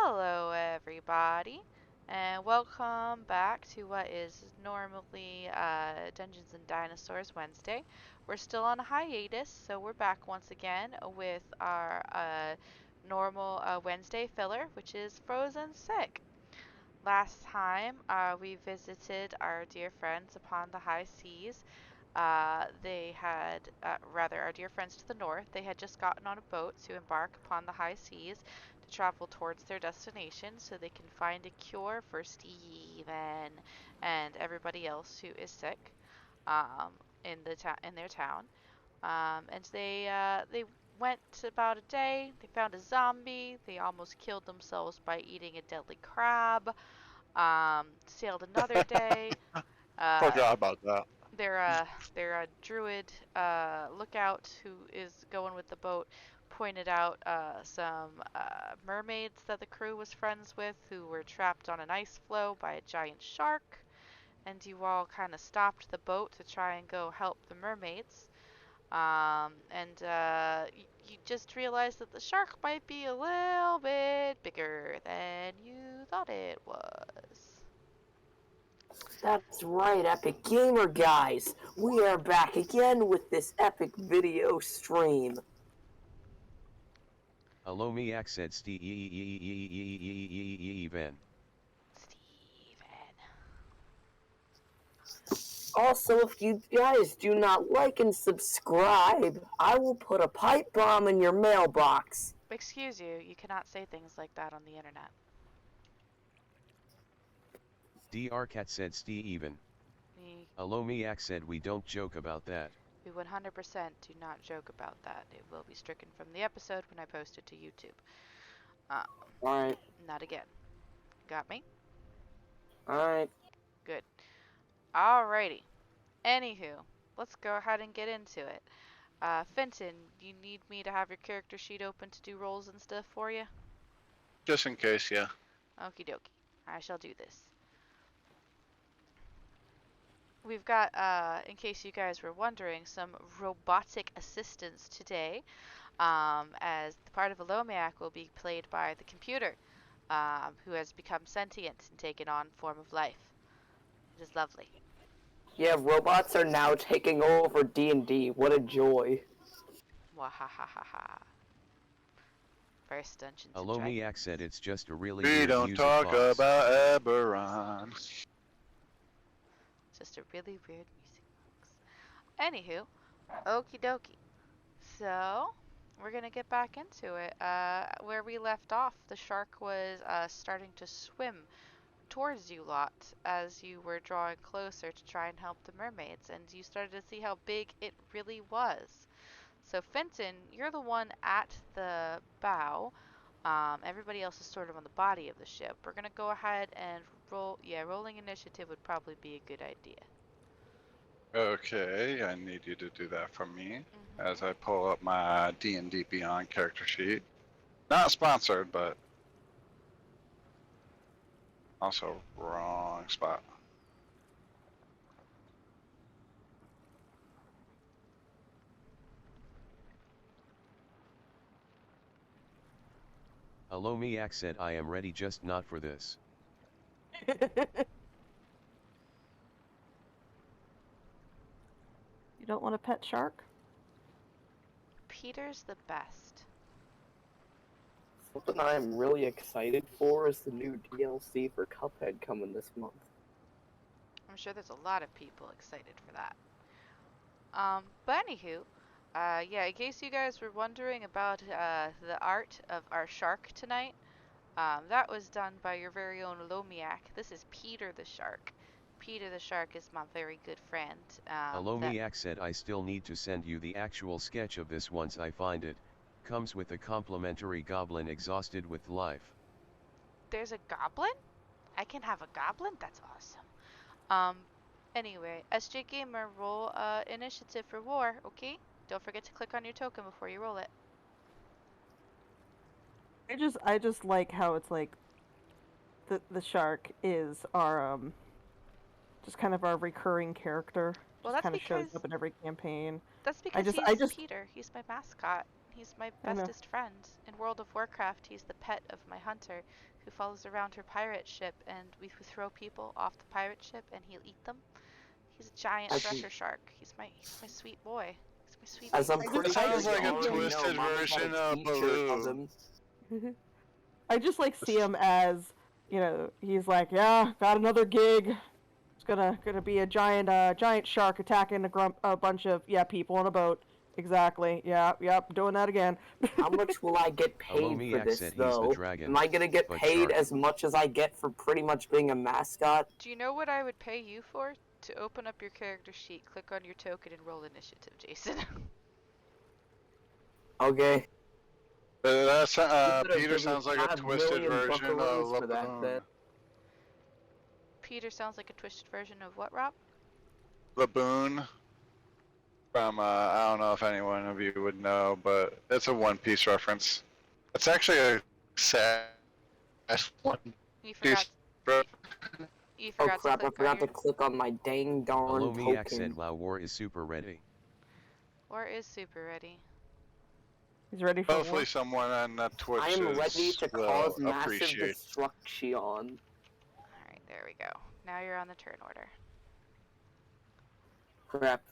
Hello, everybody, and welcome back to what is normally Dungeons and Dinosaurs Wednesday. We're still on a hiatus, so we're back once again with our normal Wednesday filler, which is Frozen Sick. Last time, we visited our dear friends upon the high seas. Rather, our dear friends to the north, they had just gotten on a boat to embark upon the high seas to travel towards their destination so they can find a cure for Steven and everybody else who is sick um, in their town. And they went about a day. They found a zombie. They almost killed themselves by eating a deadly crab. Sailed another day. Uh, Forgot about that. their druid lookout who is going with the boat pointed out some mermaids that the crew was friends with who were trapped on an ice floe by a giant shark, and you all kind of stopped the boat to try and go help the mermaids. You just realized that the shark might be a little bit bigger than you thought it was. That's right, Epic Gamer guys! We are back again with this epic video stream. Alomiak said Steven. Steven. Also, if you guys do not like and subscribe, I will put a pipe bomb in your mailbox. Excuse you, you cannot say things like that on the internet. Dr. Cat said Steven. We, Alomiak said we don't joke about that. we 100% do not joke about that. It will be stricken from the episode when I post it to YouTube. Um, Alright, Not again. Got me? alright. Good. Alrighty. Anywho, let's go ahead and get into it. Fenton, you need me to have your character sheet open to do rolls and stuff for you? Just in case, yeah. Okie dokie. I shall do this. We've got, in case you guys were wondering, some robotic assistants today, as the part of Alomiak will be played by the computer, who has become sentient and taken on form of life. It is lovely. Yeah, robots are now taking over D&D. What a joy. Wahahaha. First Dungeons and Alomiak Dragons. said it's just a really We weird don't music talk box. about Eberron. Just a really weird music box. Anywho, okie dokie. So, we're gonna get back into it. Where we left off, the shark was starting to swim towards you lot as you were drawing closer to try and help the mermaids, and you started to see how big it really was. So, Fenton, you're the one at the bow. Everybody else is sort of on the body of the ship. We're gonna go ahead and roll. Yeah, rolling initiative would probably be a good idea. Okay, I need you to do that for me as Mm-hmm. I pull up my D&D Beyond character sheet. Not sponsored, but also wrong spot. Alomiak said I am ready, just not for this. You don't want a pet shark? Peter's the best. Something I'm really excited for is the new DLC for Cuphead coming this month. I'm sure there's a lot of people excited for that. But anywho, yeah, in case you guys were wondering about the art of our shark tonight, that was done by your very own Lomiak. This is Peter the shark. Peter the shark is my very good friend. Alomiak said I still need to send you the actual sketch of this once I find it. Comes with a complimentary goblin exhausted with life. There's a goblin? I can have a goblin? That's awesome. Anyway, SJ Gamer, roll initiative for war, okay? Don't forget to click on your token before you roll it. I just like how it's like the shark is our just kind of our recurring character. Well, Just that's kind of shows because up in every campaign. that's because I he's just Peter. He's my mascot. He's my I know. bestest friend. In World of Warcraft, he's the pet of my hunter who follows around her pirate ship, and we throw people off the pirate ship and he'll eat them. He's a giant As, thresher shark. He's my sweet boy. He's my sweet as I'm baby. pretty It sure sounds you like a already know, twisted Mama's had version a of t-shirt of Baloo. him. I just like see him as, he's like, yeah, got another gig. It's gonna be a giant shark attacking a bunch of people on a boat. Exactly. Yeah, yep, doing that again. How much will I get paid for Alomiak this, said he's the though? dragon, Am I gonna get but paid shark. as much as I get for pretty much being a mascot? Do you know what I would pay you for? To open up your character sheet, click on your token, and roll initiative, Jason. Okay. That's, You could have Peter given sounds like a 5 twisted million version of buckaroos for that, then. Laboon. Peter sounds like a twisted version of what, Rob? Laboon from, I don't know if anyone of you would know, but it's a One Piece reference. It's actually a sad One You forgot. Piece reference. You Oh forgot to crap, I click on forgot your. to click on my dang darn Alomiak said token. Lao War is super ready. Or is super ready. He's ready for war. Hopefully someone on I Twitch am ready to will cause massive appreciate. destruction. Alright, there we go. Now you're on the turn order. Crap.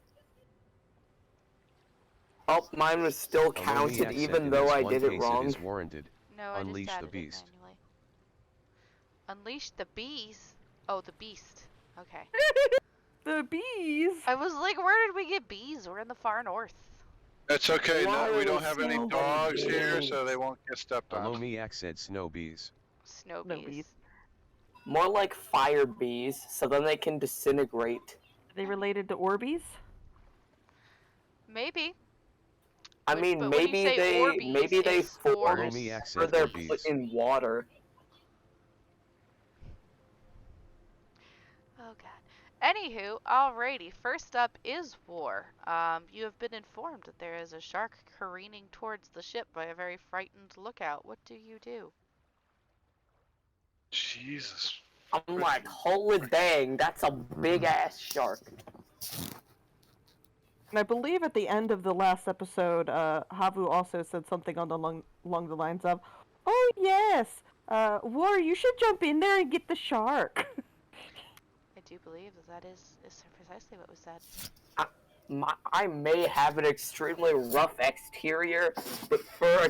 Oh, mine was still counted Alomiak said even in though this I one did it case wrong. it is warranted. No, I just Unleash the added it beast. manually. Unleash the bees? Oh, the beast. Okay. The bees. I was like, where did we get bees? We're in the far north. It's okay. Why No, are we there don't have any so many dogs here, bees? so they won't get stepped on. Alomiak said snow bees. Snow No bees. bees. More like fire bees, so then they can disintegrate. Are they related to Orbeez? Maybe. I mean, But when you say Orbeez, maybe they it's form spores. Alomiak or said they're Orbeez. put in water. Oh god. Anywho, alrighty. First up is war. You have been informed that there is a shark careening towards the ship by a very frightened lookout. What do you do? Jesus. I'm like, holy dang, that's a big ass shark. And I believe at the end of the last episode, Havu also said something along the lines of, "Oh yes, War, you should jump in there and get the shark." I do believe that is precisely what was said. I may have an extremely rough exterior, but for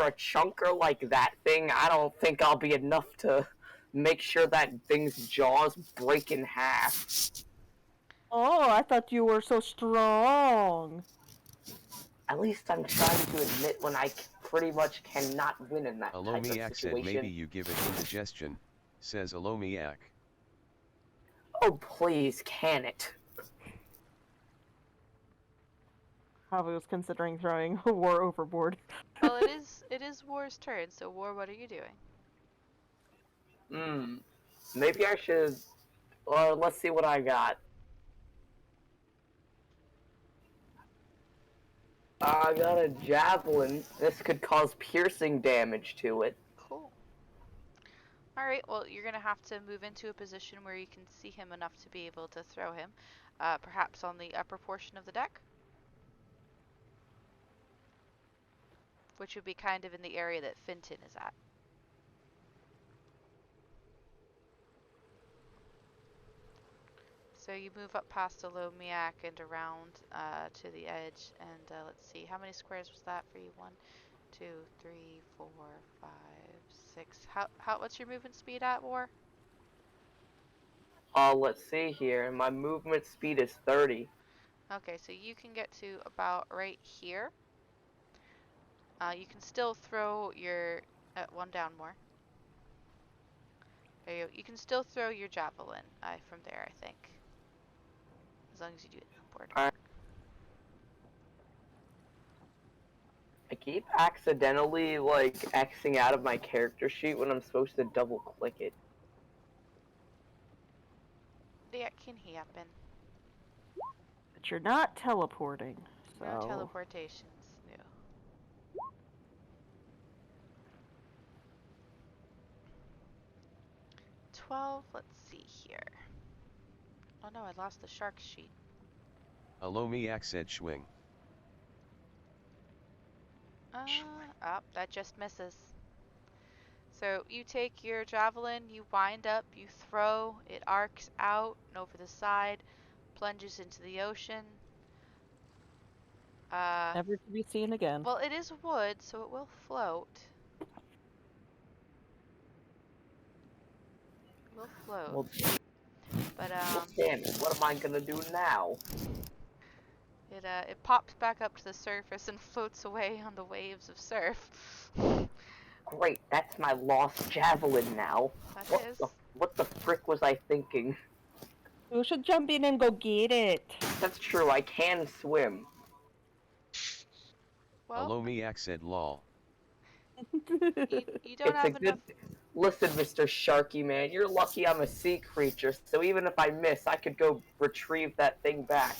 a chunker like that thing, I don't think I'll be enough to make sure that thing's jaws break in half. Oh, I thought you were so strong. At least I'm trying to admit when I pretty much cannot win in that type of Alomiak said maybe situation. you give it indigestion, says Alomiak. Oh please, can it? Havu was considering throwing War overboard. Well, it is War's turn. So War, what are you doing? Maybe I should. Well, let's see what I got. I got a javelin. This could cause piercing damage to it. Cool. Alright, well, you're going to have to move into a position where you can see him enough to be able to throw him. Perhaps on the upper portion of the deck. Which would be kind of in the area that Finton is at. So you move up past Alomiak and around to the edge, and let's see, how many squares was that for you? 1, 2, 3, 4, 5, 6. What's your movement speed at, War? Let's see here. My movement speed is 30. Okay, so you can get to about right here. You can still throw your one down more. There you go. You can still throw your javelin from there, I think. As long as you do it upward. I keep accidentally, like, Xing out of my character sheet when I'm supposed to double click it. That can happen. But you're not teleporting, so... No teleportations, no. Let's see here. Oh no, I lost the shark sheet. Alomiak said swing. That just misses. So you take your javelin, you wind up, you throw, it arcs out and over the side, plunges into the ocean. Uh, Never to be seen again. well, it is wood, so it will float. It will float. Well, But damn it. What am I gonna do now? it pops back up to the surface and floats away on the waves of surf. Great, that's my lost javelin now. That is. What the frick was I thinking? You should jump in and go get it. That's true, I can swim. Well, Alomiak said lol. you don't It's a have good. enough. Listen, Mr. Sharky Man, you're lucky I'm a sea creature, so even if I miss, I could go retrieve that thing back,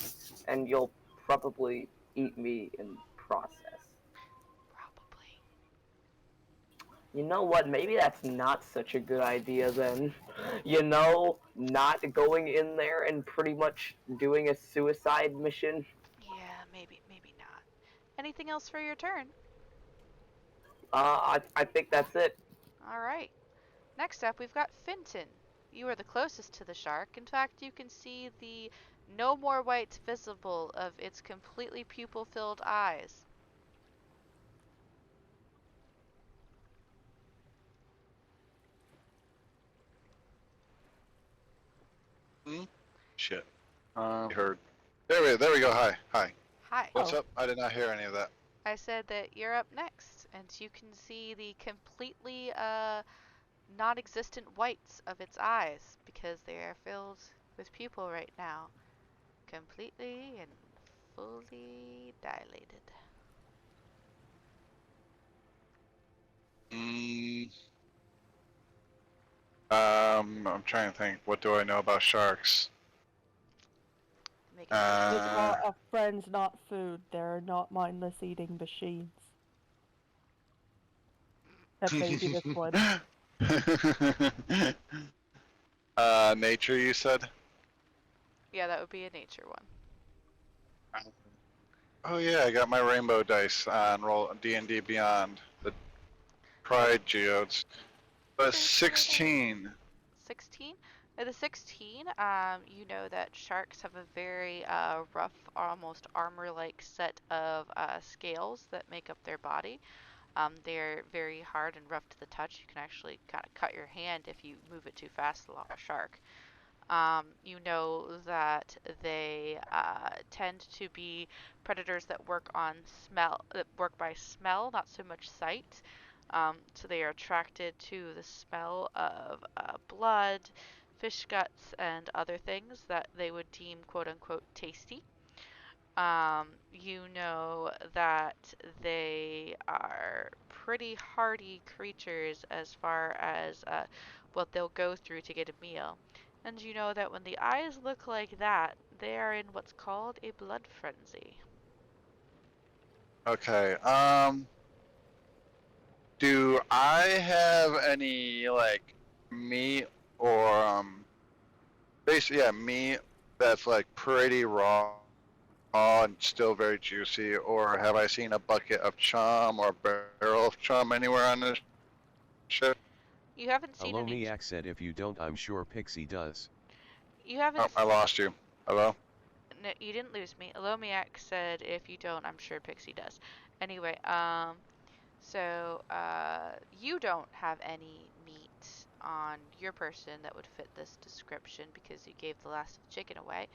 and you'll probably eat me in process. Probably. You know what? Maybe that's not such a good idea then. You know, not going in there and pretty much doing a suicide mission. Yeah, maybe not. Anything else for your turn? I think that's it. All right. Next up, we've got Finton. You are the closest to the shark. In fact, you can see the no more whites visible of its completely pupil-filled eyes. Hmm? Shit. Heard. There we go. Hi. Hi. What's Oh. up? I did not hear any of that. I said that you're up next, and you can see the completely non-existent whites of its eyes because they are filled with pupil right now, completely and fully dilated. Mm, I'm trying to think. What do I know about sharks? Make a decision. They are friends, not food. They're not mindless eating machines. That's maybe this one. Nature, you said? Yeah, that would be a nature one. Oh yeah, I got my rainbow dice on roll D&D Beyond the Pride Geodes. But 16. 16? At the 16, you know that sharks have a very rough, almost armor-like set of scales that make up their body. They're very hard and rough to the touch. You can actually kind of cut your hand if you move it too fast along a shark. You know that they tend to be predators that work on smell, that work by smell, not so much sight. So they are attracted to the smell of blood, fish guts, and other things that they would deem quote unquote tasty. You know that they are pretty hardy creatures as far as what they'll go through to get a meal. And you know that when the eyes look like that, they are in what's called a blood frenzy. Okay. Do I have any like meat or basically yeah, meat that's like pretty raw and still very juicy, or have I seen a bucket of chum or barrel of chum anywhere on this ship? You haven't seen any. Alomiak said if you don't I'm sure Pixie does. You haven't. Oh, I lost you. Hello? No, you didn't lose me. Alomiak said if you don't, I'm sure Pixie does. Anyway, so you don't have any meat on your person that would fit this description because you gave the last of the chicken away,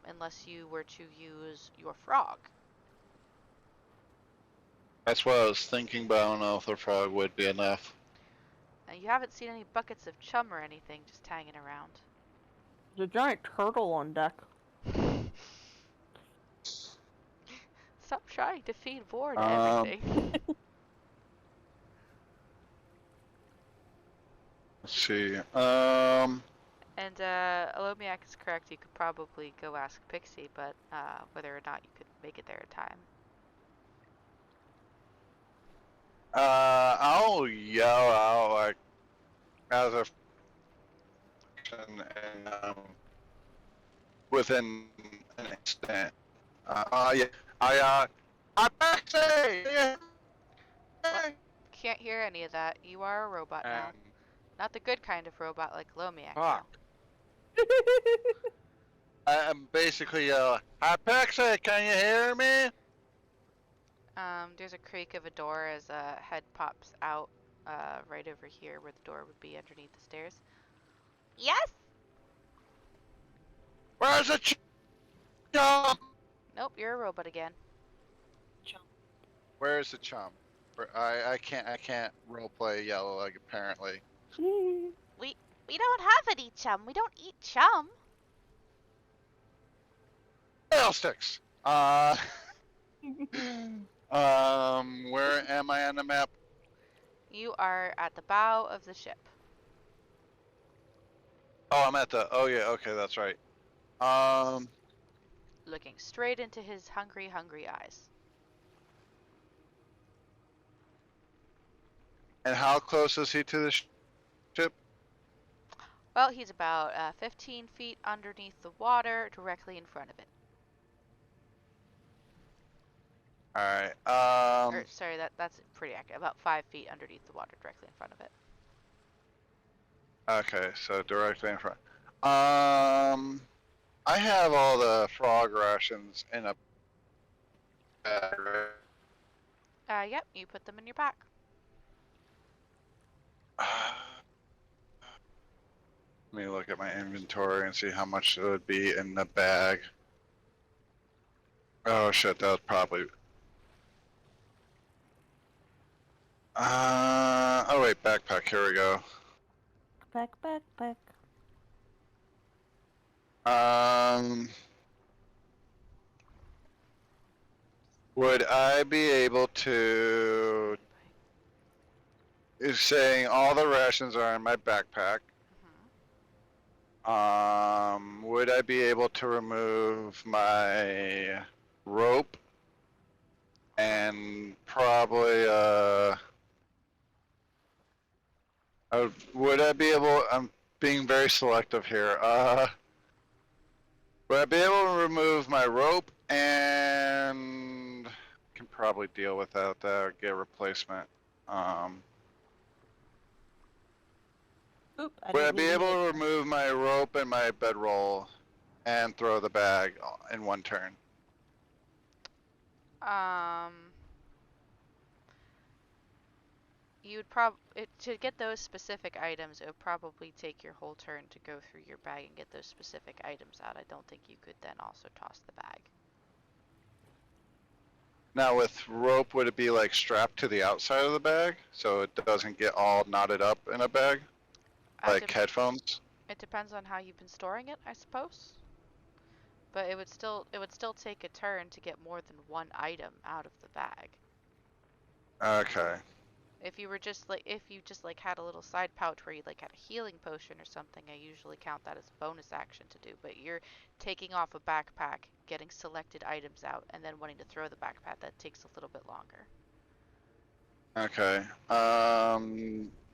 unless you were to use your frog. That's what I was thinking, but I don't know if the frog would be enough. You haven't seen any buckets of chum or anything just hanging around. There's a giant turtle on deck. Stop trying to feed Ward Um, everything. Let's see. And Alomiak is correct. You could probably go ask Pixie, but whether or not you could make it there in time. I'll yell out like as a and within an instant. Yeah, I'm Pixie! Yeah. Can't hear any of that. You are a robot now. And Not the good kind of robot like Lomiak, fuck. though. I'm basically hi Pixie, can you hear me? There's a creak of a door as a head pops out, right over here where the door would be underneath the stairs. Yes? Where's the chum? Nope, you're a robot again. Where's the chum? I can't roleplay yellow like apparently. We don't have any chum. We don't eat chum. Sticks. Where am I on the map? You are at the bow of the ship. Oh, I'm at the. Oh yeah, okay, that's right. Looking straight into his hungry, hungry eyes. And how close is he to the ship? Well, he's about 15 feet underneath the water, directly in front of it. All right. Or, sorry, that's pretty accurate. About 5 feet underneath the water, directly in front of it. Okay, so directly in front. I have all the frog rations in a bag. Yep, you put them in your pack. Let me look at my inventory and see how much it would be in the bag. Oh shit, that was probably. Oh wait, backpack. Here we go. Back. Um, would I be able to? Is saying all the rations are in my backpack. Would I be able to remove my rope and probably would I be able? I'm being very selective here. Would I be able to remove my rope and can probably deal without that or get a replacement? Oop, Would I didn't be mean to able hit to that. remove my rope and my bedroll and throw the bag in one turn? You would to get those specific items, it would probably take your whole turn to go through your bag and get those specific items out. I don't think you could then also toss the bag. Now with rope, would it be like strapped to the outside of the bag so it doesn't get all knotted up in a bag, like headphones? It depends on how you've been storing it, I suppose. But it would still take a turn to get more than one item out of the bag. Okay. If you just had a little side pouch where you like had a healing potion or something, I usually count that as a bonus action to do. But you're taking off a backpack, getting selected items out, and then wanting to throw the backpack, that takes a little bit longer. Okay.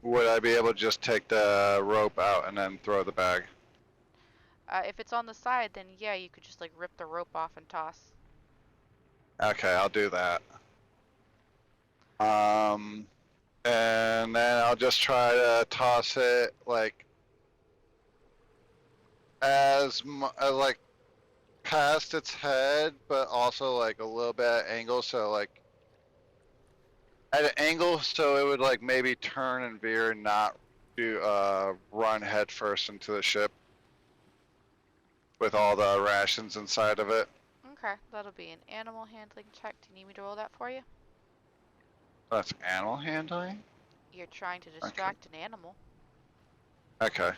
Would I be able to just take the rope out and then throw the bag? If it's on the side, then yeah, you could just like rip the rope off and toss. Okay, I'll do that. And then I'll just try to toss it like like past its head, but also like a little bit at angle, so like at an angle so it would like maybe turn and veer and not do run head first into the ship with all the rations inside of it. Okay, that'll be an animal handling check. Do you need me to roll that for you? That's animal handling? You're trying to distract an animal. Okay.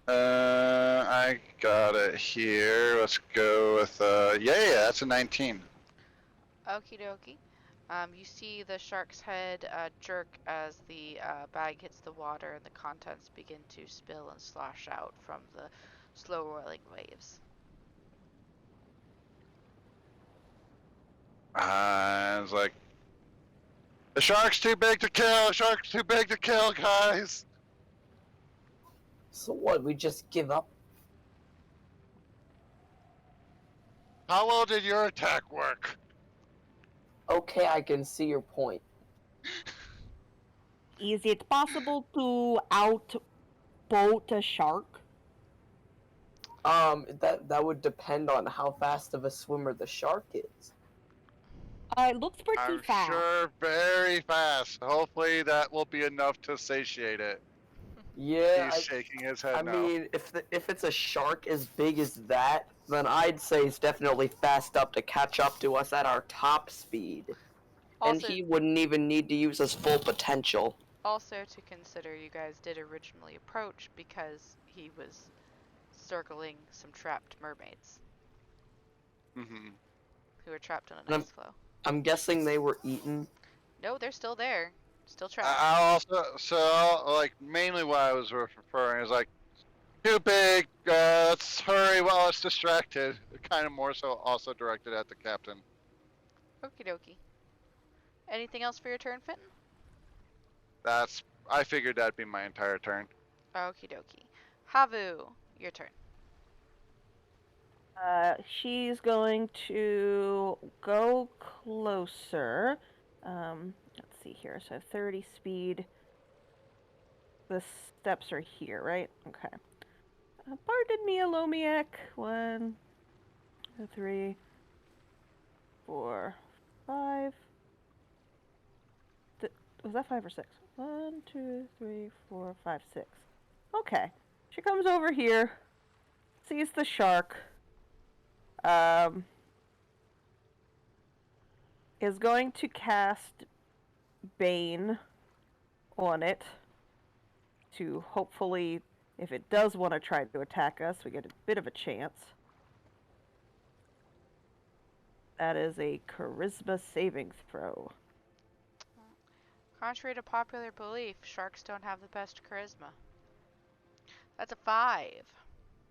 I got it here. Let's go with yeah, that's a 19. Okie dokie. You see the shark's head jerk as the bag hits the water and the contents begin to spill and slosh out from the slow rolling waves. It's like, the shark's too big to kill. The shark's too big to kill, guys. So what? We just give up? How well did your attack work? Okay, I can see your point. Is it possible to outboat a shark? That would depend on how fast of a swimmer the shark is. It looks pretty I'm fast. sure very fast. Hopefully that will be enough to satiate it. Yeah, He's shaking his head I no. mean, if it's a shark as big as that, then I'd say it's definitely fast up to catch up to us at our top speed, and Also, he wouldn't even need to use his full potential. also to consider, you guys did originally approach because he was circling some trapped mermaids Hmm. who were trapped on an And ice floe. I'm guessing they were eaten. No, they're still there, still trapped. I also like mainly what I was referring is like too big. Let's hurry while it's distracted. Kind of more so also directed at the captain. Okie dokie. Anything else for your turn, Fenton? That's I figured that'd be my entire turn. Okie dokie. Havu, your turn. She's going to go closer. Let's see here. So 30 speed. The steps are here, right? Okay. Pardon me, Alomiak. 1, 2, 3, 4, 5. Was that 5 or 6? 1, 2, 3, 4, 5, 6. Okay. She comes over here, sees the shark, is going to cast Bane on it to hopefully, if it does want to try to attack us, we get a bit of a chance. That is a charisma saving throw. Contrary to popular belief, sharks don't have the best charisma. That's a 5.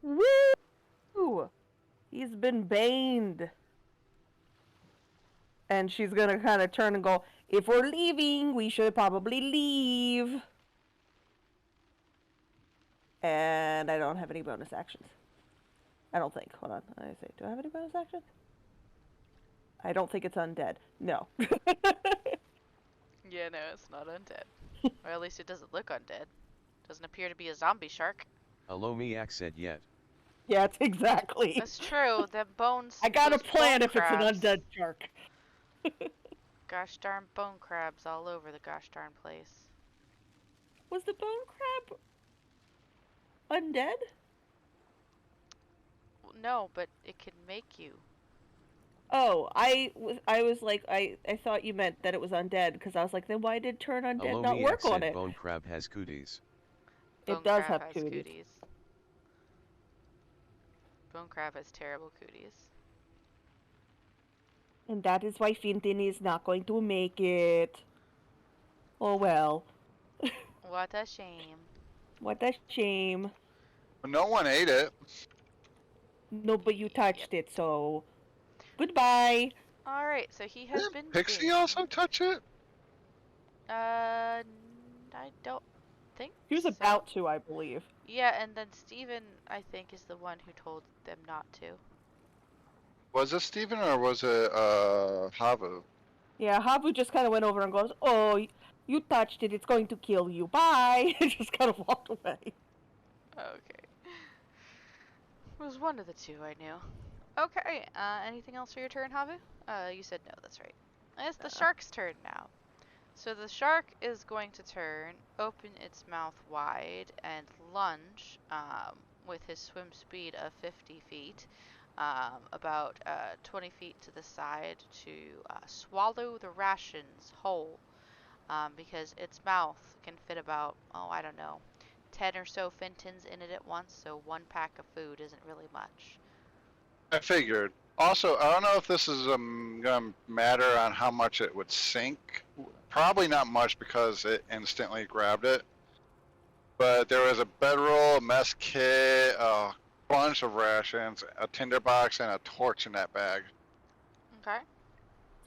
Woo! He's been baned. And she's gonna kind of turn and go, if we're leaving, we should probably leave. And I don't have any bonus actions. I don't think. Hold on. I say, do I have any bonus actions? I don't think it's undead. No. Yeah, no, it's not undead. Or at least it doesn't look undead. Doesn't appear to be a zombie shark. Alomiak said yet. Yeah, it's exactly. That's true. The bones. I got a those plan bone if it's an crabs. undead shark. Gosh darn bone crabs all over the gosh darn place. Was the bone crab undead? No, but it can make you. Oh, I was like, I thought you meant that it was undead, because I was like, then why did turn undead not Alomiak work on said it? bone crab has cooties. Bone It does crab have has cooties. Bone crab has terrible cooties. And that is why Finton is not going to make it. Oh well. What a shame. What a shame. No one ate it. No, but you Yep. touched it, so goodbye. Alright, so he has Didn't been Pixie banned. also touch it? I don't think He was so. about to, I believe. Yeah, and then Steven, I think, is the one who told them not to. Was it Steven or was it Havu? Yeah, Habu just kind of went over and goes, "Oh, you touched it. It's going to kill you. Bye." And just kind of walked away. Okay. It was one of the two I knew. Okay, anything else for your turn, Havu? You said no, that's right. It's the shark's turn now. So the shark is going to turn, open its mouth wide, and lunge with his swim speed of 50 feet, about 20 feet to the side, to swallow the rations whole, because its mouth can fit about, oh, I don't know, 10 or so Fentons in it at once, so one pack of food isn't really much. I figured. Also, I don't know if this is gonna matter on how much it would sink. Probably not much because it instantly grabbed it. But there was a bedroll, a mess kit, a bunch of rations, a tinderbox, and a torch in that bag. Okay.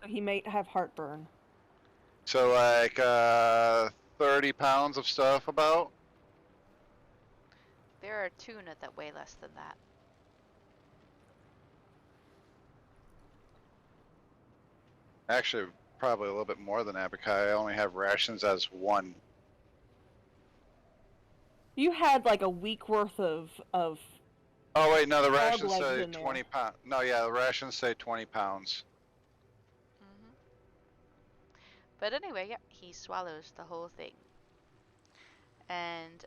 So he may have heartburn. So like 30 pounds of stuff about. There are tuna that weigh less than that. Actually, probably a little bit more than that because I only have rations as one. You had like a week worth of Oh wait, no, the frog rations legs say in there. 20 pounds. No, yeah, the rations say 20 pounds. Hmm. But anyway, yeah, he swallows the whole thing. And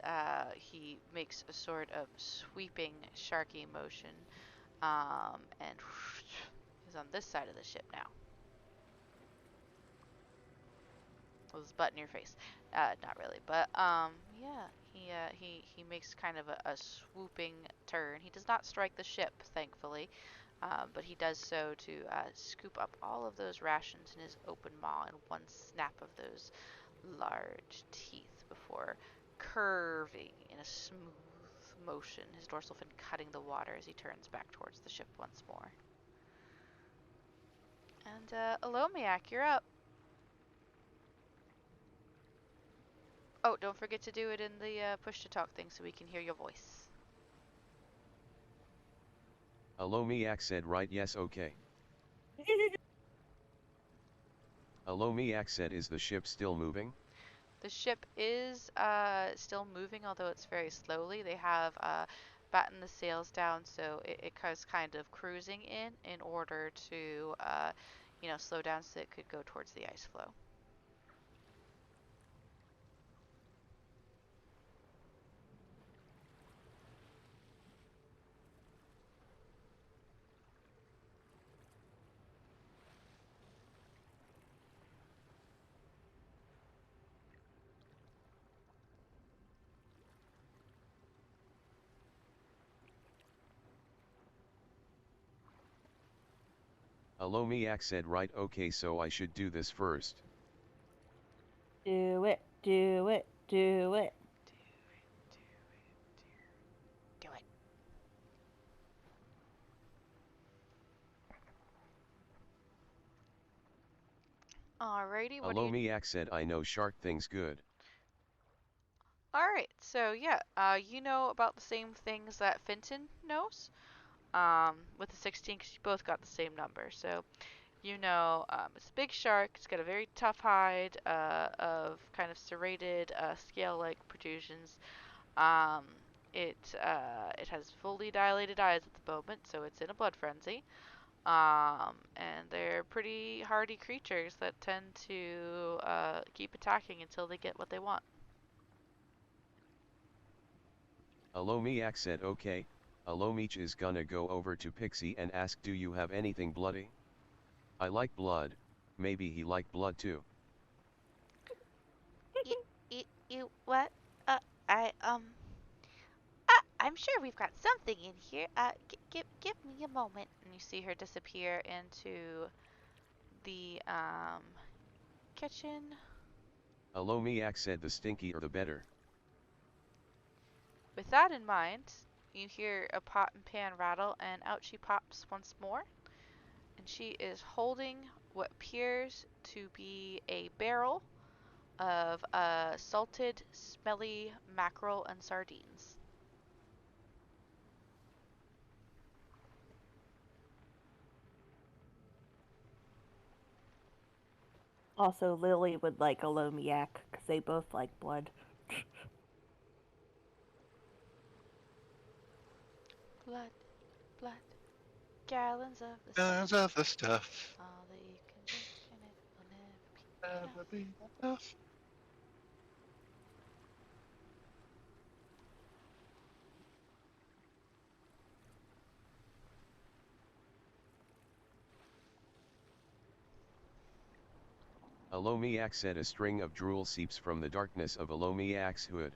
he makes a sort of sweeping sharky motion, and he's on this side of the ship now. With his butt in your face. Not really, but yeah, he makes kind of a swooping turn. He does not strike the ship, thankfully, but he does so to scoop up all of those rations in his open maw in one snap of those large teeth before curving in a smooth motion, his dorsal fin cutting the water as he turns back towards the ship once more. And Alomiak, you're up. Oh, don't forget to do it in the push to talk thing so we can hear your voice. Alomiak said right, yes, okay. Alomiak said, is the ship still moving? The ship is still moving, although it's very slowly. They have battened the sails down, so it was kind of cruising in order to, slow down so it could go towards the ice floe. Alomiak said right, okay, so I should do this first. Do it, do it, do it. Do it. Alrighty, what do you... Alomiak said, I know shark things good. Alright, so yeah, you know about the same things that Finton knows, with the 16, because you both got the same number. So, it's a big shark, it's got a very tough hide, of kind of serrated, scale-like protrusions. Um, it has fully dilated eyes at the moment, so it's in a blood frenzy. And they're pretty hardy creatures that tend to, keep attacking until they get what they want. Alomiak said okay. Alomich is gonna go over to Pixie and ask, do you have anything bloody? I like blood, maybe he like blood too. You what? I, I'm sure we've got something in here. Give me a moment. And you see her disappear into the, kitchen. Alomiak said, the stinkier the better. With that in mind, you hear a pot and pan rattle, and out she pops once more. And she is holding what appears to be a barrel of salted, smelly mackerel and sardines. Also, Lily would like Alomiak because they both like blood. Blood, blood, gallons of the stuff. Tons of the stuff. All that you can drink, and it will never be enough. Never be enough. Alomiak said, a string of drool seeps from the darkness of Alomiak's hood.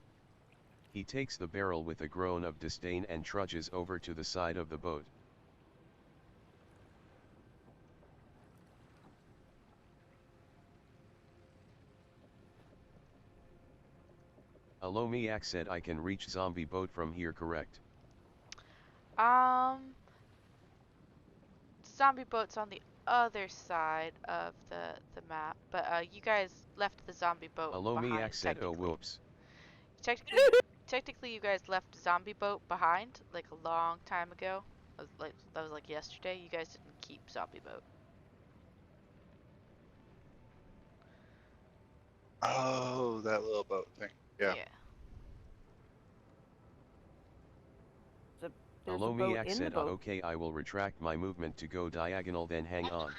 He takes the barrel with a groan of disdain and trudges over to the side of the boat. Alomiak said, I can reach zombie boat from here, correct? Um, zombie boat's on the other side of the map, but you guys left the zombie boat Alomiak behind said, oh technically. whoops. Technically, technically, you guys left zombie boat behind like a long time ago. That was like yesterday. You guys didn't keep zombie boat. Oh, that little boat thing. Yeah. Yeah. There's a boat Alomiak in the said, boat. okay, I will retract my movement to go diagonal, then hang on.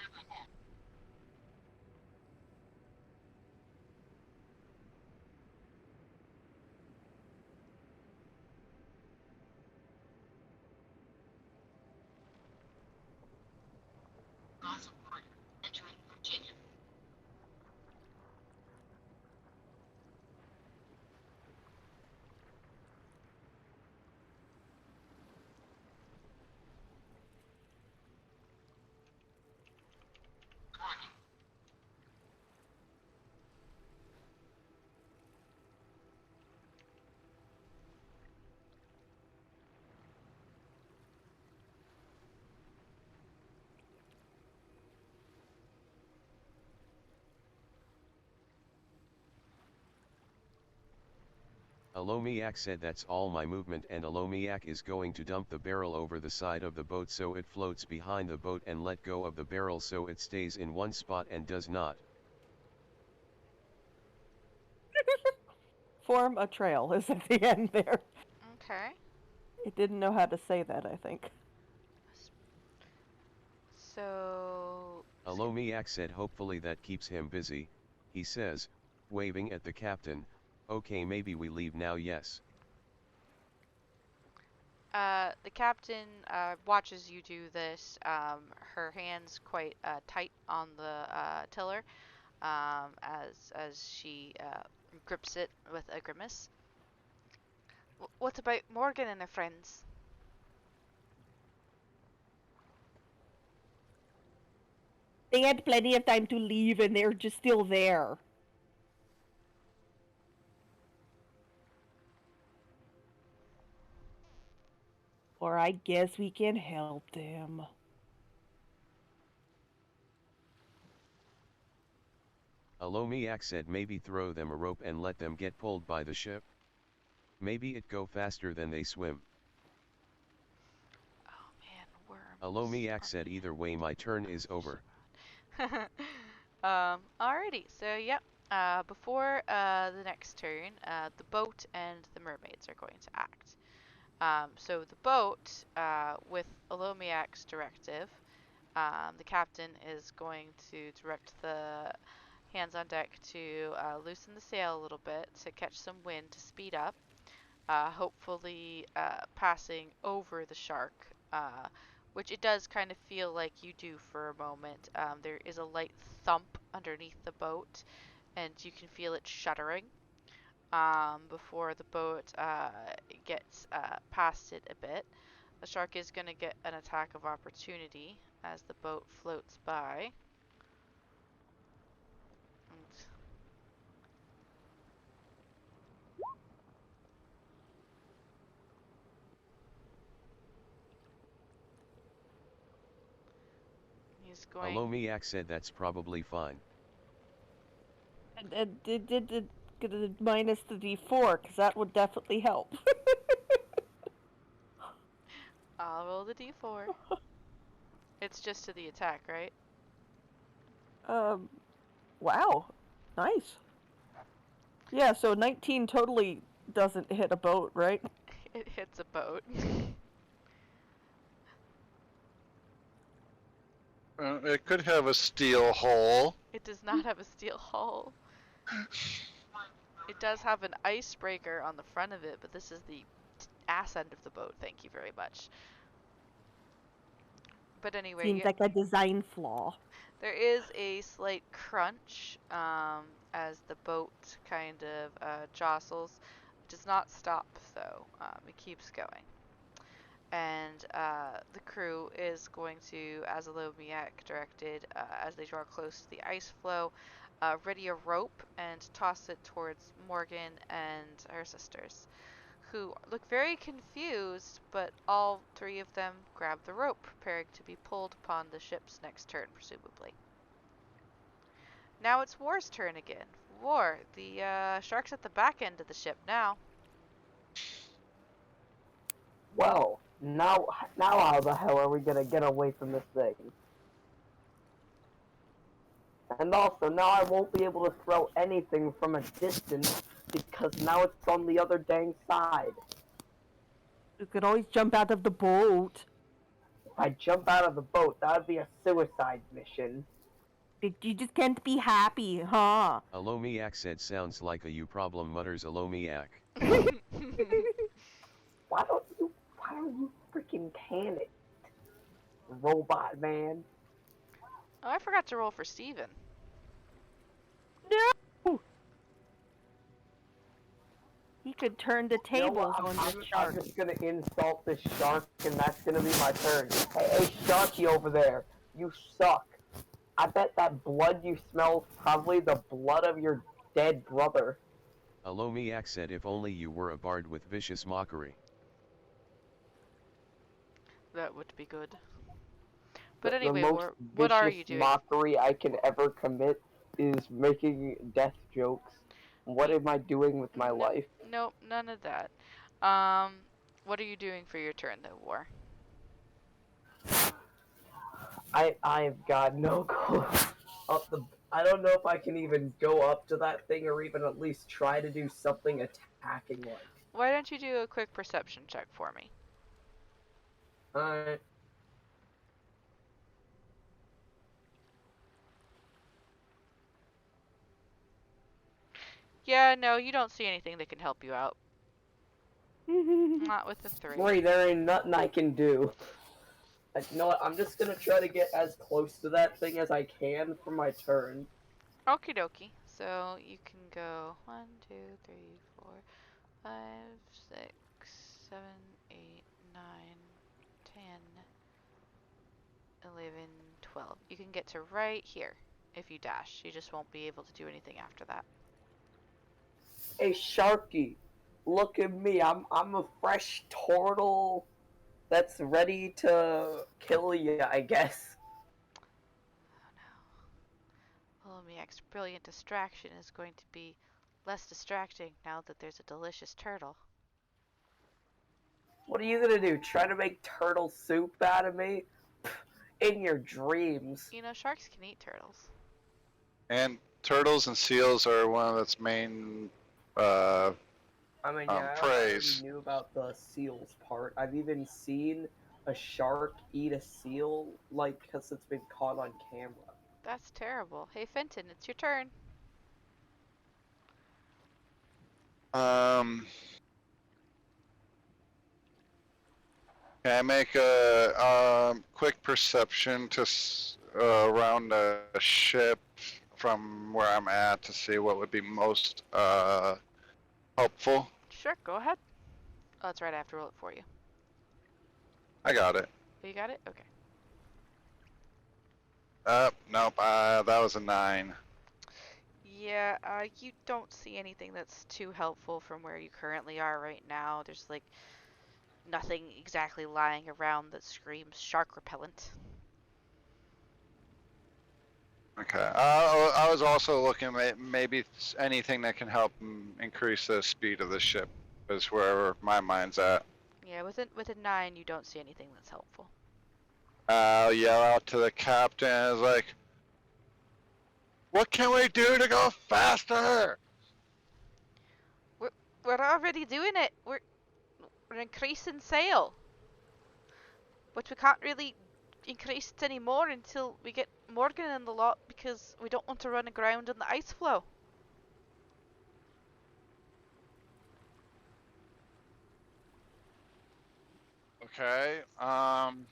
Alomiak said that's all my movement, and Alomiak is going to dump the barrel over the side of the boat so it floats behind the boat and let go of the barrel so it stays in one spot and does not. Form a trail is at the end there. Okay. It didn't know how to say that, I think. So. Alomiak said hopefully that keeps him busy. He says, waving at the captain, okay, maybe we leave now, yes. The captain watches you do this. Her hands quite tight on the tiller, as she grips it with a grimace. What about Morgan and her friends? They had plenty of time to leave and they're just still there. Or I guess we can help them. Alomiak said maybe throw them a rope and let them get pulled by the ship. Maybe it go faster than they swim. Oh man, worms. Alomiak Are said either way my turn is over. Alrighty, so yep. Before the next turn, the boat and the mermaids are going to act. So the boat, with Alomiak's directive, the captain is going to direct the hands on deck to loosen the sail a little bit to catch some wind to speed up, hopefully passing over the shark, which it does kind of feel like you do for a moment. There is a light thump underneath the boat, and you can feel it shuddering before the boat gets past it a bit. The shark is going to get an attack of opportunity as the boat floats by. And he's going. Alomiak said that's probably fine. And did minus the d4, because that would definitely help. I'll roll the d4. It's just to the attack, right? Wow. Nice. Yeah, so 19 totally doesn't hit a boat, right? It hits a boat. It could have a steel hull. It does not have a steel hull. It does have an icebreaker on the front of it, but this is the ass end of the boat. Thank you very much. But anyway, Seems like a design flaw. there is a slight crunch as the boat kind of jostles. It does not stop, though. It keeps going. And the crew is going to, as Alomiak directed, as they draw close to the ice floe, ready a rope and toss it towards Morgan and her sisters, who look very confused, but all three of them grab the rope, preparing to be pulled upon the ship's next turn, presumably. Now it's War's turn again. War, the shark's at the back end of the ship now. Well, now how the hell are we gonna get away from this thing? And also, now I won't be able to throw anything from a distance because now it's on the other dang side. You could always jump out of the boat. If I jump out of the boat, that would be a suicide mission. You just can't be happy, huh? Alomiak said sounds like a you problem, mutters Alomiak. Why don't you freaking can it, robot man? Oh, I forgot to roll for Steven. No! He could turn the You know what? tables on this I'm shark. just gonna insult this shark, and that's gonna be my turn. Hey, Sharky over there, you suck. I bet that blood you smell is probably the blood of your dead brother. Alomiak said if only you were a bard with vicious mockery. That would be good. But The anyway, most what are vicious you doing? mockery I can ever commit is making death jokes. What am I doing with my No, life? nope, none of that. Um, what are you doing for your turn, though, War? I've got no clue. Up the I don't know if I can even go up to that thing or even at least try to do something attacking like. Why don't you do a quick perception check for me? Alright. Yeah, no, you don't see anything that can help you out. Not with the 3. Great, there ain't nothing I can do. You know what? I'm just gonna try to get as close to that thing as I can for my turn. Okie dokie. So you can go 1, 2, 3, 4, 5, 6, 7, 8, 9, 10, 11, 12. You can get to right here if you dash. You just won't be able to do anything after that. Hey Sharky, look at me. I'm a fresh turtle that's ready to kill you, I guess. Oh no. Olomiak's brilliant distraction is going to be less distracting now that there's a delicious turtle. What are you gonna do? Try to make turtle soup out of me? In your dreams. You know, sharks can eat turtles. And turtles and seals are one of its main uh, I mean, yeah, I already preys. knew about the seals part. I've even seen a shark eat a seal, like, because it's been caught on camera. That's terrible. Hey, Fenton, it's your turn. Um, can I make a quick perception to around the ship from where I'm at to see what would be most helpful? Sure, go ahead. Oh, that's right, I have to roll it for you. I got it. Oh, you got it? Okay. Nope. That was a 9. Yeah, you don't see anything that's too helpful from where you currently are right now. There's, like, nothing exactly lying around that screams shark repellent. Okay. I was also looking at maybe anything that can help increase the speed of the ship is where my mind's at. Yeah, with a 9, you don't see anything that's helpful. I'll yell out to the captain. I was like, "What can we do to go faster?" We're already doing it. We're increasing sail, but we can't really increase it anymore until we get Morgan in the lot because we don't want to run aground in the ice flow. Okay. Um.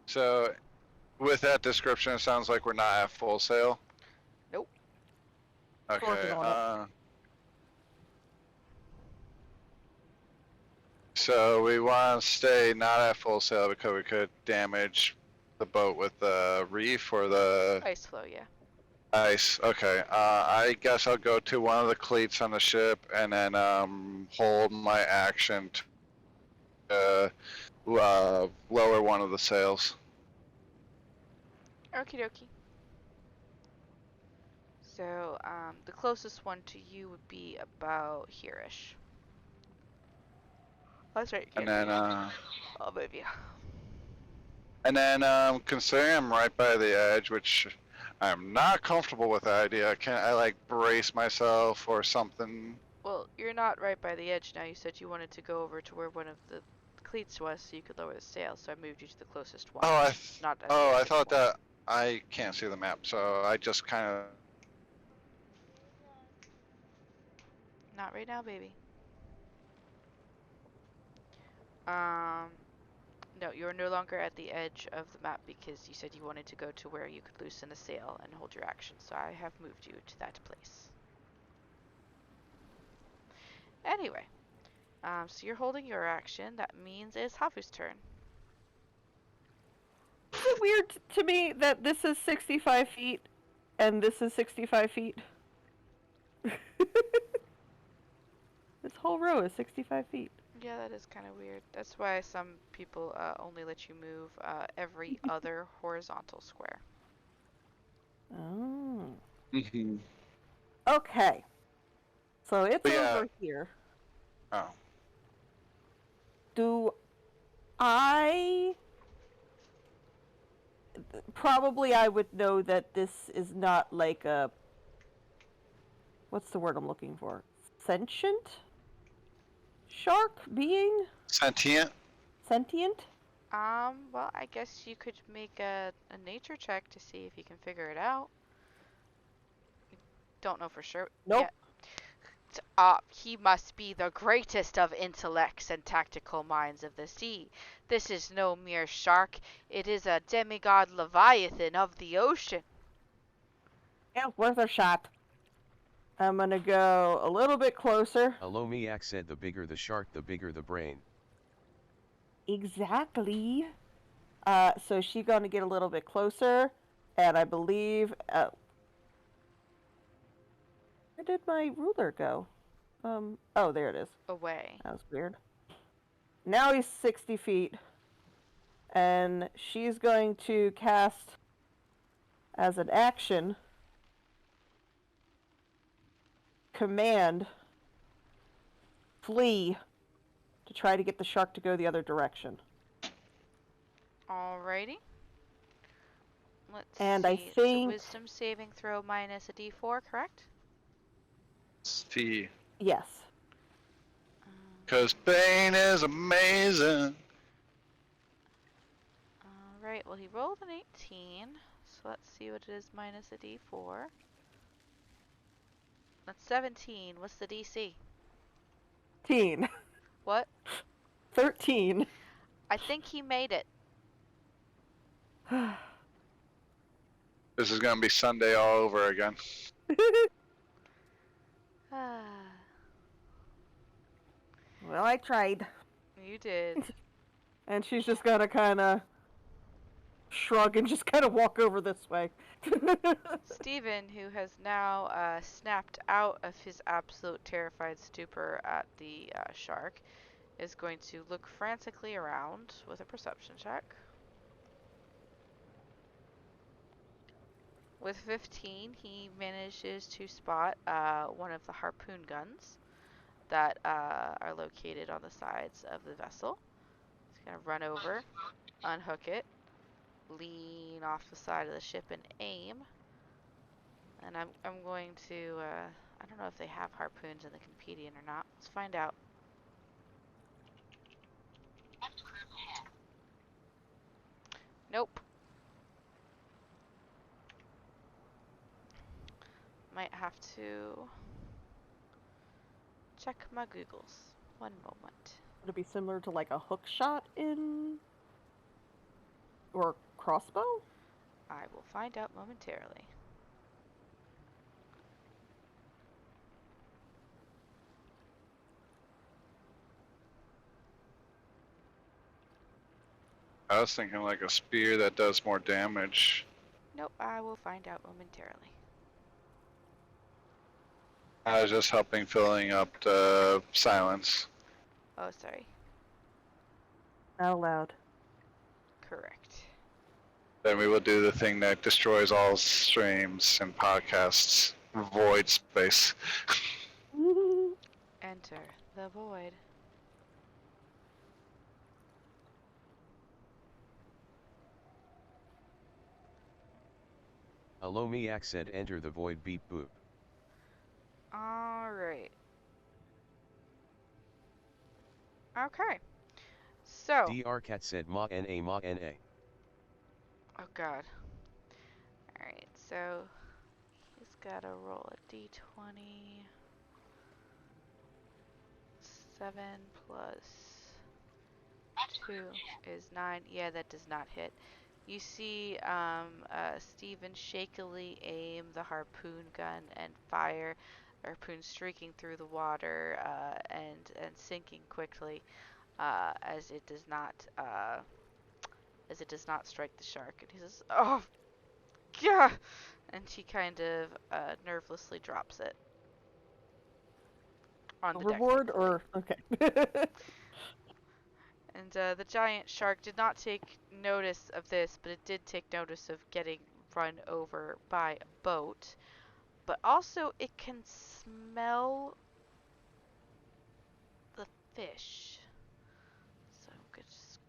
So, with that description, it sounds like we're not at full sail. Nope. Working Okay. on it. So we want to stay not at full sail because we could damage the boat with the reef or the Ice flow, yeah. ice. Okay. I guess I'll go to one of the cleats on the ship and then hold my action to lower one of the sails. Okie dokie. So, the closest one to you would be about here-ish. That's right. And Can't move then, you. I'll move you. Considering I'm right by the edge, which I'm not comfortable with that idea. I like brace myself or something? Well, you're not right by the edge now. You said you wanted to go over to where one of the cleats was so you could lower the sail, so I moved you to the closest one. Not at the I edge thought anymore. that I can't see the map, so I just kind of. Not right now, baby. Um, no, you're no longer at the edge of the map because you said you wanted to go to where you could loosen the sail and hold your action, so I have moved you to that place. Anyway, so you're holding your action. That means it's Hafu's turn. Is it weird to me that this is 65 feet and this is 65 feet? This whole row is 65 feet. Yeah, that is kind of weird. That's why some people only let you move every other horizontal square. Oh. Mhm. Okay. So it's But yeah. over here. Oh. Do I... Probably I would know that this is not like a... What's the word I'm looking for? Sentient? Shark? Being? Sentient? Sentient? Well, I guess you could make a nature check to see if you can figure it out. Don't know for sure. Nope. Yeah. He must be the greatest of intellects and tactical minds of the sea. This is no mere shark. It is a demigod leviathan of the ocean. Yeah, worth a shot. I'm gonna go a little bit closer. Alomiak said the bigger the shark, the bigger the brain. Exactly. So she's gonna get a little bit closer, and I believe, where did my ruler go? Oh, there it is. Away. That was weird. Now he's 60 feet, and she's going to cast as an action command flee to try to get the shark to go the other direction. Alrighty. Let's And see. I It's a think wisdom saving throw minus a d4, correct? See. yes. Because Bane is amazing. Alright, well, he rolled an 18. So let's see what it is minus a d4. That's 17. What's the DC? 13. What? 13. I think he made it. This is going to be Sunday all over again. Well, I tried. You did. And she's just gonna kind of shrug and just kind of walk over this way. Steven, who has now snapped out of his absolute terrified stupor at the shark, is going to look frantically around with a perception check. With 15, he manages to spot one of the harpoon guns that are located on the sides of the vessel. He's going to run over, unhook it, lean off the side of the ship and aim. And I'm going to, I don't know if they have harpoons in the Compedian or not. Let's find out. Nope. Might have to check my Googles. One moment. Would it be similar to like a hook shot in... or crossbow? I will find out momentarily. I was thinking like a spear that does more damage. Nope, I will find out momentarily. I was just helping filling up the silence. Oh, sorry. Out loud. Correct. Then we will do the thing that destroys all streams and podcasts. Void space. Enter the void. Alomiak said enter the void beep boop. Alright. Okay. So. Drcat said ma na ma na. Oh god. Alright, so he's gotta roll a d20. 7 plus 2 is 9. Yeah, that does not hit. You see Steven shakily aim the harpoon gun and fire. The harpoon streaking through the water and sinking quickly as it does not strike the shark. And he says, "Oh, yeah!" And he kind of nervously drops it on the deck, Reward thankfully. or okay. And the giant shark did not take notice of this, but it did take notice of getting run over by a boat. But also, it can smell the fish. So I'm gonna just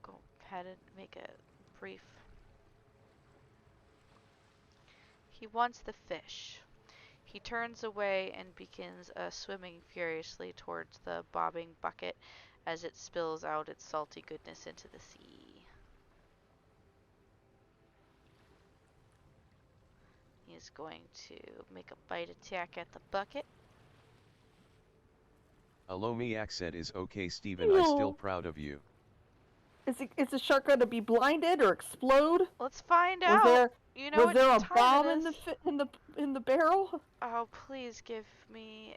go ahead and make a brief. He wants the fish. He turns away and begins swimming furiously towards the bobbing bucket as it spills out its salty goodness into the sea. He is going to make a bite attack at the bucket. Alomiak said is okay Steven, I still proud of you. Is the shark gonna be blinded or explode? Let's find Was out. there You know was there a what time bomb it in the is. in the barrel? Oh, please give me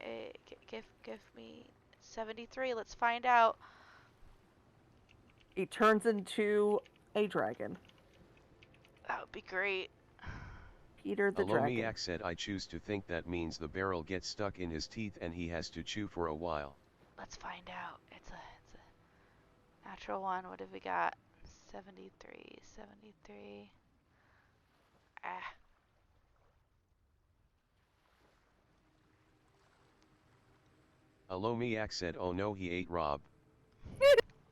73. Let's find out. He turns into a dragon. That would be great. Peter the dragon. Alomiak said I choose to think that means the barrel gets stuck in his teeth and he has to chew for a while. Let's find out. It's a natural one. What have we got? 73. Ah. Alomiak said oh no he ate Rob.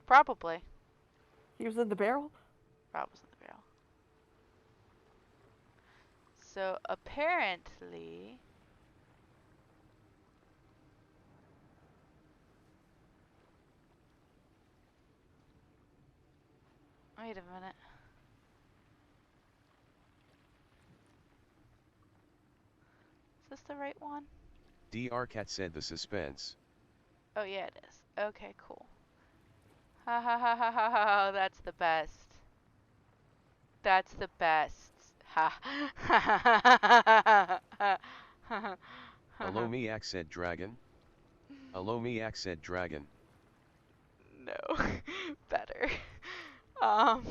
Probably. He was in the barrel? Rob was in the barrel. So apparently. Wait a minute. Is this the right one? Drcat said the suspense. Oh yeah, it is. Okay, cool. Ha ha ha ha ha ha! That's the best. That's the best. Ha ha ha ha. Alomiak said dragon. Alomiak said dragon. No, better. Um,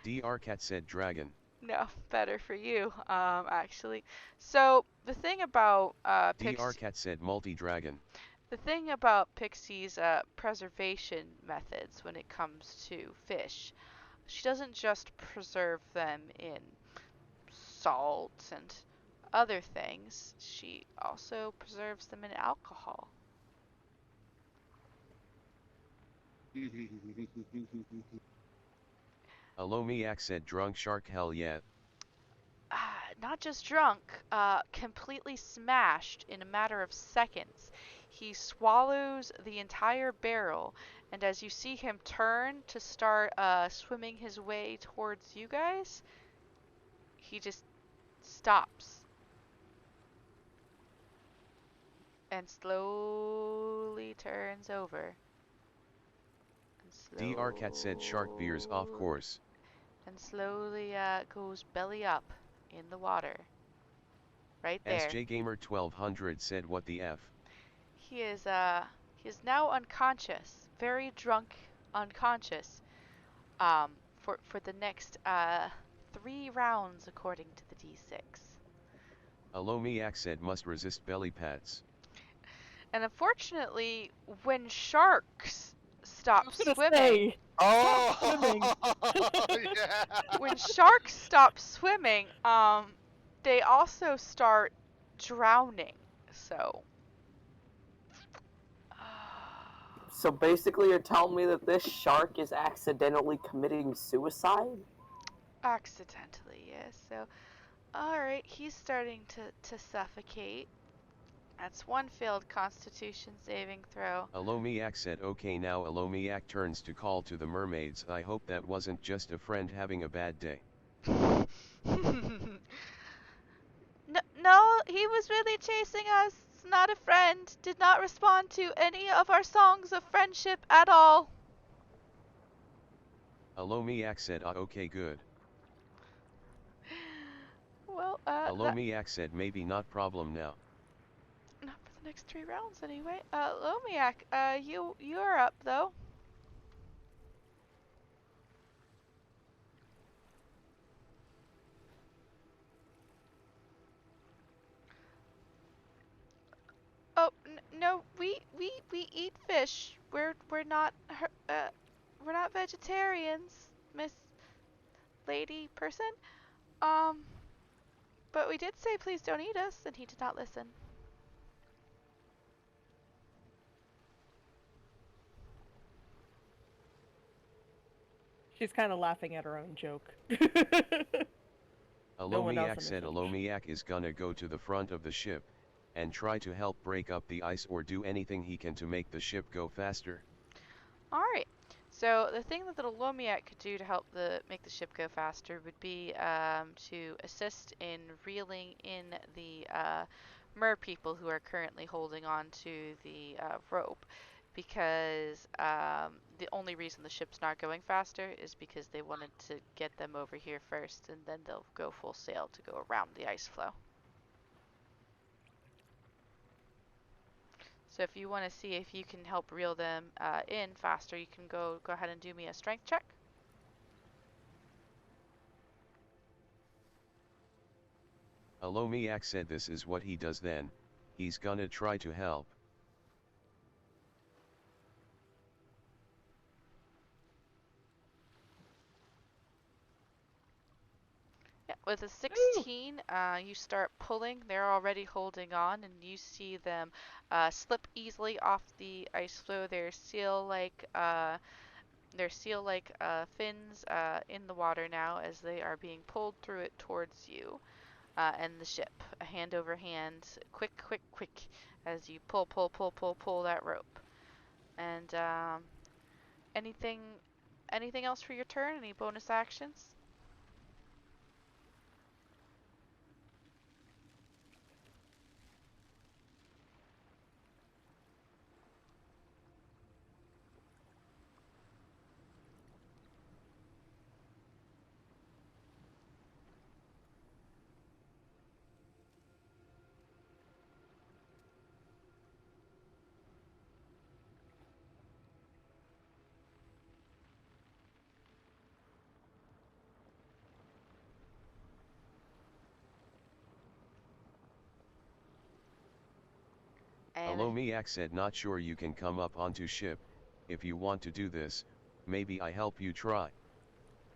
Drcat said dragon. no, better for you. Actually. So the thing about Drcat said multi-dragon. the thing about Pixie's preservation methods when it comes to fish, she doesn't just preserve them in salt and other things. She also preserves them in alcohol. Alomiak said drunk shark hell yeah. Not just drunk, completely smashed in a matter of seconds. He swallows the entire barrel, and as you see him turn to start swimming his way towards you guys, he just stops and slowly turns over. Drcat said shark veers off course. And slowly goes belly up in the water. Right there. SJ Gamer 1200 said what the F. He is now unconscious, very drunk, unconscious. For the next 3 rounds according to the D6. Alomiak said must resist belly pats. And unfortunately, when sharks stop swimming, Say, Oh, swimming. yeah. when sharks stop swimming, they also start drowning. So. So basically, you're telling me that this shark is accidentally committing suicide? Accidentally, yes. So Alright, he's starting to suffocate. That's one failed Constitution saving throw. Alomiak said okay. Now Alomiak turns to call to the mermaids. I hope that wasn't just a friend having a bad day. No, he was really chasing us. Not a friend. Did not respond to any of our songs of friendship at all. Alomiak said okay good. Well, Alomiak said maybe not problem now. not for the next 3 rounds anyway. Lomiak, you're up though. Oh, no, we eat fish. We're not vegetarians, Miss Lady Person. Um, but we did say please don't eat us, and he did not listen. She's kind of laughing at her own joke. No one else Alomiak said understood. Alomiak is gonna go to the front of the ship, and try to help break up the ice or do anything he can to make the ship go faster. Alright, so the thing that the Lomiat could do to help make the ship go faster would be to assist in reeling in the mer people who are currently holding on to the rope, because the only reason the ship's not going faster is because they wanted to get them over here first, and then they'll go full sail to go around the ice flow. So if you want to see if you can help reel them in faster, you can go ahead and do me a strength check. Alomiak said this is what he does then, he's gonna try to help. Yeah, with a 16, you start pulling. They're already holding on, and you see them slip easily off the ice floe. Their seal-like fins in the water now as they are being pulled through it towards you and the ship. Hand over hand, quick, quick, quick, as you pull that rope. And anything, anything else for your turn? Any bonus actions? And Alomiak said not sure you can come up onto ship, if you want to do this, maybe I help you try.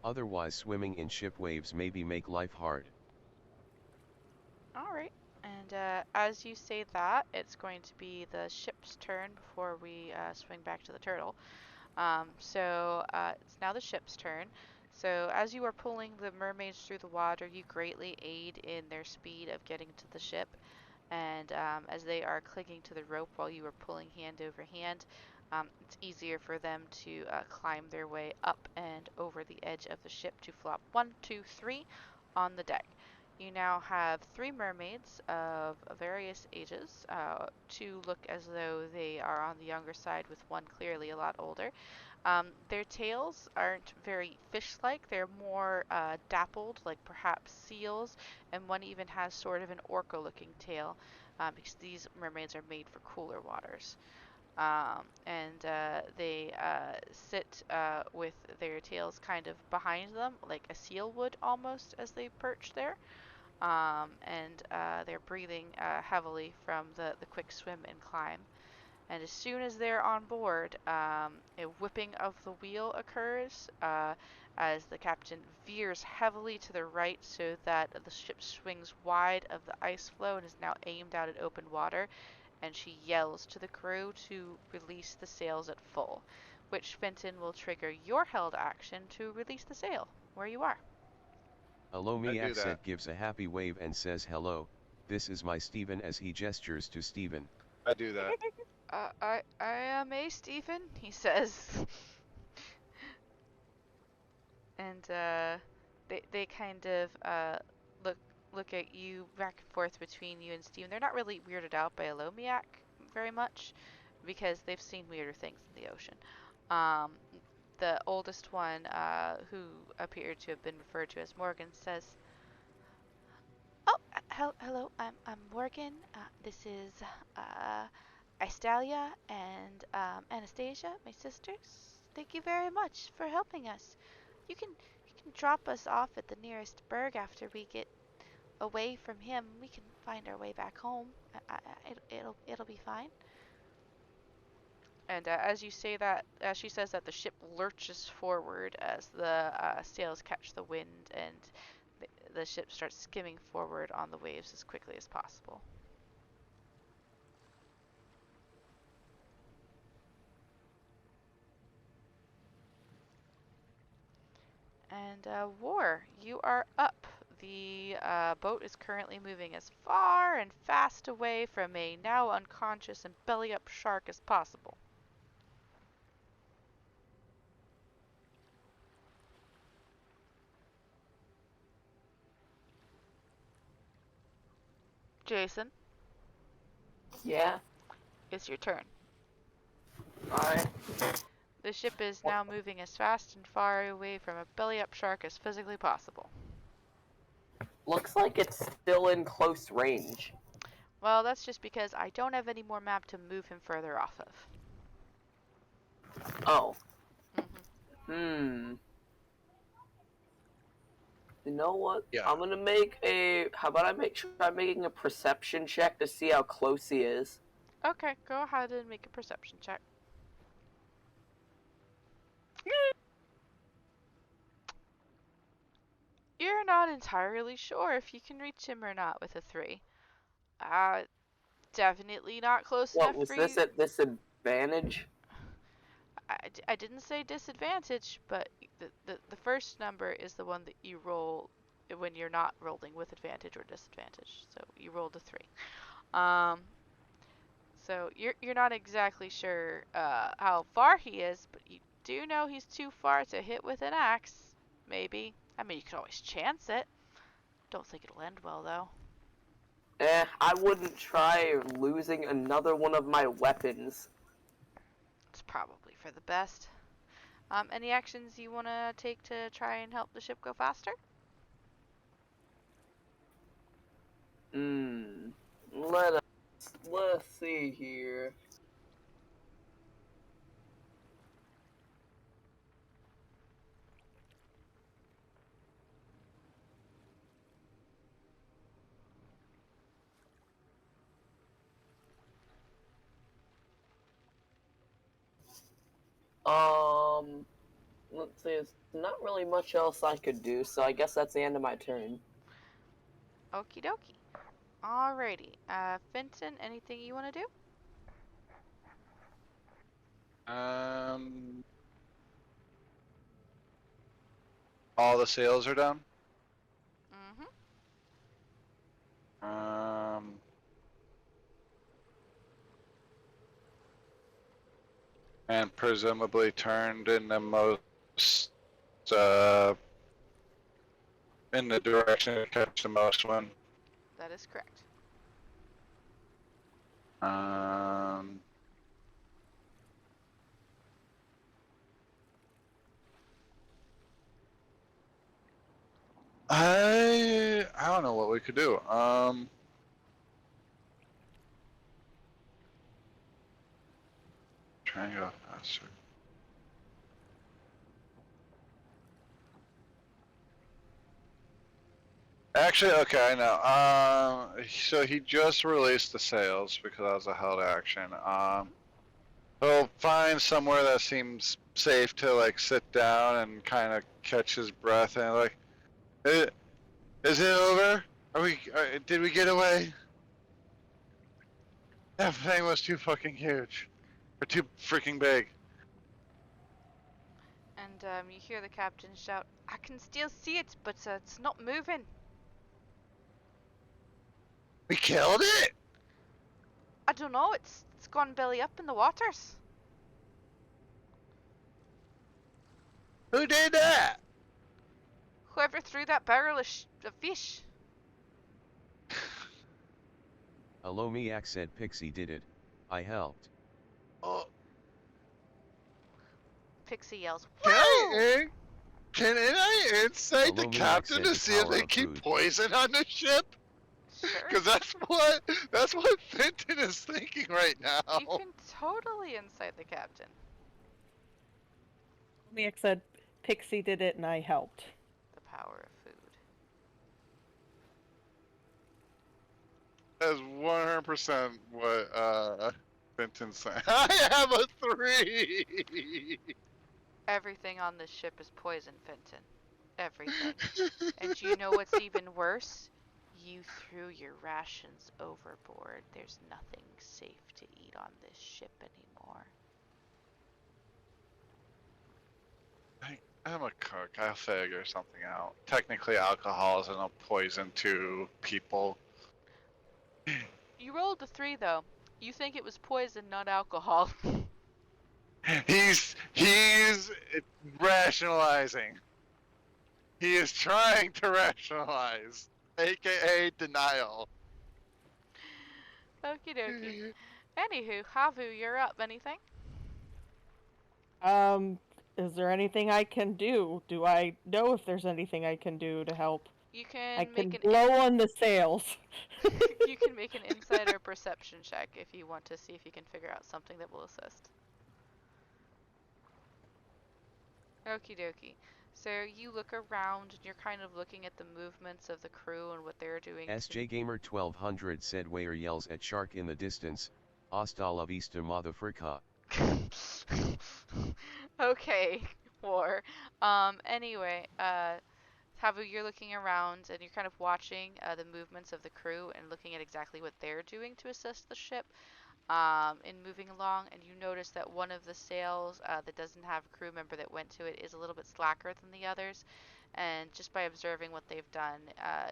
Otherwise swimming in ship waves maybe make life hard. Alright, and as you say that, it's going to be the ship's turn before we swing back to the turtle. It's now the ship's turn. So as you are pulling the mermaids through the water, you greatly aid in their speed of getting to the ship. And as they are clinging to the rope while you are pulling hand over hand, it's easier for them to climb their way up and over the edge of the ship to flop 1, 2, 3 on the deck. You now have 3 mermaids of various ages. 2 look as though they are on the younger side, with one clearly a lot older. Their tails aren't very fish-like. They're more dappled, like perhaps seals, and one even has sort of an orca-looking tail, because these mermaids are made for cooler waters. They sit with their tails kind of behind them, like a seal would almost, as they perch there. They're breathing heavily from the quick swim and climb. And as soon as they're on board, a whipping of the wheel occurs as the captain veers heavily to the right so that the ship swings wide of the ice floe and is now aimed out at open water. And she yells to the crew to release the sails at full, which Fenton will trigger your held action to release the sail where you are. I Alomi do that. accent gives a happy wave and says hello, this is my Stephen as he gestures to Stephen. I do that. I am a Stephen, he says. And they kind of look look at you back and forth between you and Stephen. They're not really weirded out by Alomiak very much because they've seen weirder things in the ocean. Um, the oldest one, who appeared to have been referred to as Morgan, says, "Oh, hello. I'm Morgan. This is uh, Istalia and Anastasia, my sisters. Thank you very much for helping us. You can drop us off at the nearest berg after we get away from him. We can find our way back home. It'll be fine." And as you say that, as she says that, the ship lurches forward as the sails catch the wind, and the ship starts skimming forward on the waves as quickly as possible. And War, you are up. The boat is currently moving as far and fast away from a now unconscious and belly up shark as possible. Jason, Yeah. it's your turn. Alright. The ship is now moving as fast and far away from a belly up shark as physically possible. Looks like it's still in close range. Well, that's just because I don't have any more map to move him further off of. Oh. Mm-hmm. You know what? Yeah. I'm gonna make a. How about I try making a perception check to see how close he is? Okay, go ahead and make a perception check. You're not entirely sure if you can reach him or not with a 3. Uh, Definitely not close What enough was for this you. at disadvantage? I didn't say disadvantage, but the first number is the one that you roll when you're not rolling with advantage or disadvantage. So you rolled a 3. Um, so you're not exactly sure how far he is, but you do know he's too far to hit with an axe. Maybe. I mean, you could always chance it. Don't think it'll end well though. I wouldn't try losing another one of my weapons. It's probably for the best. Any actions you want to take to try and help the ship go faster? Hmm. Let's see here. Let's see. There's not really much else I could do, so I guess that's the end of my turn. Okie dokie. Alrighty. Fenton, anything you want to do? Um, all the sails are down. Mm-hmm. Um, and presumably turned in the most uh in the direction to catch the most one. That is correct. Um, I don't know what we could do. Try and go faster. Actually, okay, I know. So he just released the sails because that was a held action. He'll find somewhere that seems safe to like sit down and kind of catch his breath and like, is it over? Did we get away? That thing was too fucking huge, or too freaking big. And you hear the captain shout, "I can still see it, but it's not moving." We killed it? I don't know, it's gone belly up in the waters. Who did that? Whoever threw that barrel of fish. Alomiak said Pixie did it. I helped. Oh, Pixie yells, can "Whoa!" I insight the Alomiak captain said to the see if power they of keep food. poison on the ship? Sure. Because that's what Fenton is thinking right now. You can totally incite the captain. Miak said Pixie did it and I helped. The power of food. That's 100% what Fenton's saying. I have a 3. Everything on this ship is poison, Fenton. Everything. And you know what's even worse? You threw your rations overboard. There's nothing safe to eat on this ship anymore. I'm a cook. I'll figure something out. Technically, alcohol isn't a poison to people. You rolled a 3 though. You think it was poison, not alcohol. He's rationalizing. He is trying to rationalize, aka denial. Okie dokie. Anywho, Havu, you're up. Anything? Is there anything I can do? Do I know if there's anything I can do to help? You I can can make an blow on the sails. you can make an insider perception check if you want to see if you can figure out something that will assist. Okie dokie. So you look around and you're kind of looking at the movements of the crew and what they're doing. SJ Gamer 1200 said Weyer yells at shark in the distance. Hasta la vista motherfucker. Okay, war. Anyway, Havu, you're looking around and you're kind of watching the movements of the crew and looking at exactly what they're doing to assist the ship in moving along. And you notice that one of the sails that doesn't have a crew member that went to it is a little bit slacker than the others. And just by observing what they've done,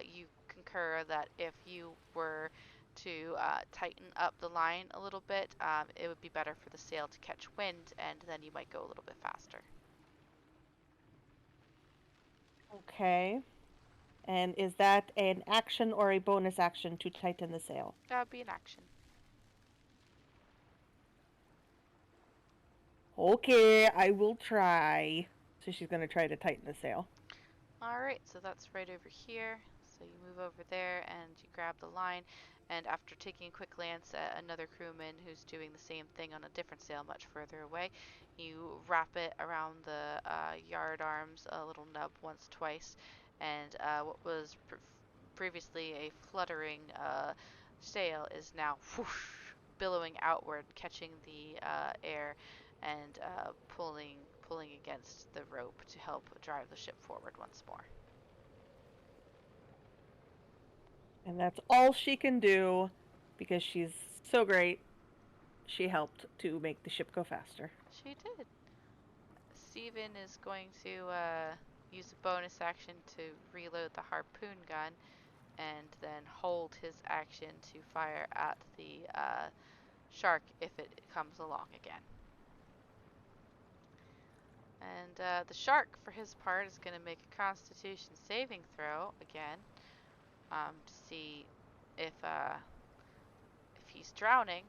you concur that if you were to tighten up the line a little bit, it would be better for the sail to catch wind, and then you might go a little bit faster. Okay. And is that an action or a bonus action to tighten the sail? That would be an action. Okay, I will try. So she's gonna try to tighten the sail. Alright, so that's right over here. So you move over there and you grab the line, and after taking a quick glance at another crewman who's doing the same thing on a different sail much further away, you wrap it around the yard arms, a little nub once, twice, and what was previously a fluttering sail is now whoosh, billowing outward, catching the air and pulling against the rope to help drive the ship forward once more. And that's all she can do because she's so great. She helped to make the ship go faster. She did. Steven is going to use a bonus action to reload the harpoon gun and then hold his action to fire at the shark if it comes along again. And the shark, for his part, is going to make a Constitution saving throw again to see if he's drowning.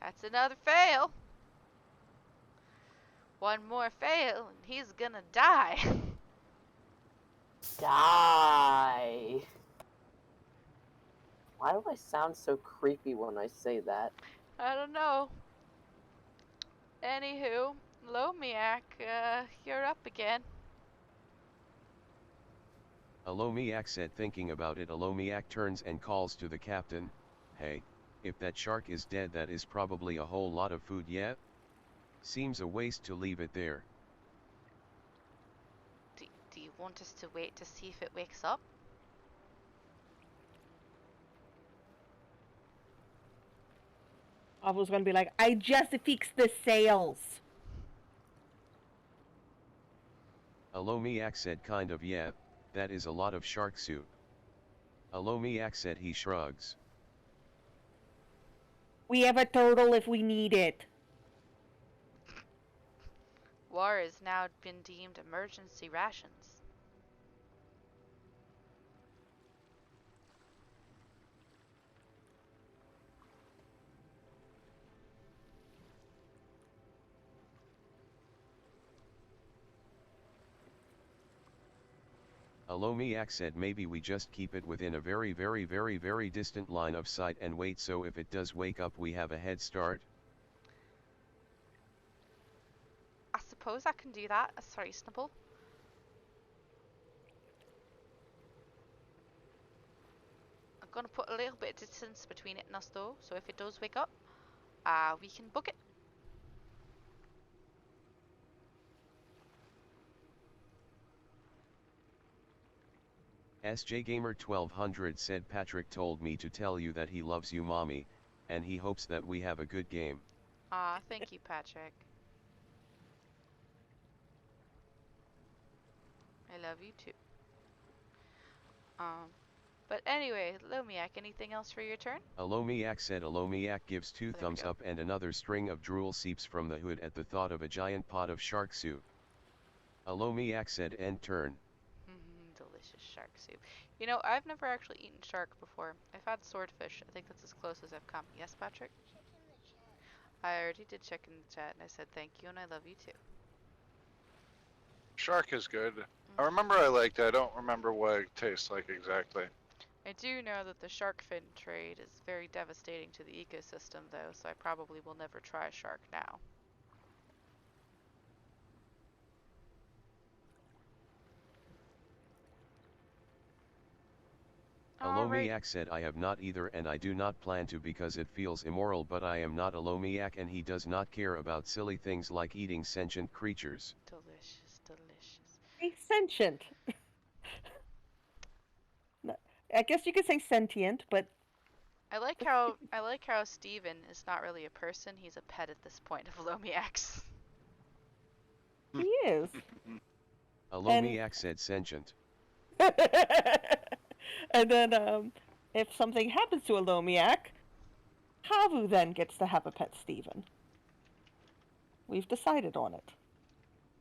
That's another fail. One more fail, and he's gonna die. Die. Why do I sound so creepy when I say that? I don't know. Anywho, Lomiak, you're up again. Alomiak said thinking about it. Alomiak turns and calls to the captain, hey, if that shark is dead that is probably a whole lot of food yet? Seems a waste to leave it there. Do you want us to wait to see if it wakes up? I was gonna be like, I just fixed the sails. Alomiak said kind of yeah, that is a lot of shark soup. Alomiak said he shrugs. We have a turtle if we need it. War has now been deemed emergency rations. Alomiak said maybe we just keep it within a very very very very distant line of sight and wait so if it does wake up we have a head start. I suppose I can do that. That's reasonable. I'm gonna put a little bit of distance between it and us though, so if it does wake up, we can book it. SJ Gamer 1200 said Patrick told me to tell you that he loves you mommy, and he hopes that we have a good game. Thank you, Patrick. I love you too. But anyway, Lomiak, anything else for your turn? Alomiak said Alomiak gives two There we thumbs go. up and another string of drool seeps from the hood at the thought of a giant pot of shark soup. Alomiak said end turn. Delicious shark soup. You know, I've never actually eaten shark before. I've had swordfish. I think that's as close as I've come. Yes, Patrick? I already did check in the chat and I said thank you and I love you too. Shark is good. I remember I liked it. I don't remember what it tastes like exactly. I do know that the shark fin trade is very devastating to the ecosystem though, so I probably will never try shark now. Alright. Alomiak said I have not either and I do not plan to because it feels immoral but I am not Alomiak and he does not care about silly things like eating sentient creatures. Delicious, delicious. Hey, sentient. I guess you could say sentient, but I like how Steven is not really a person, he's a pet at this point of Lomiax. he is. Alomiak said sentient. And then, if something happens to a Lomiak, Havu then gets to have a pet Steven. We've decided on it.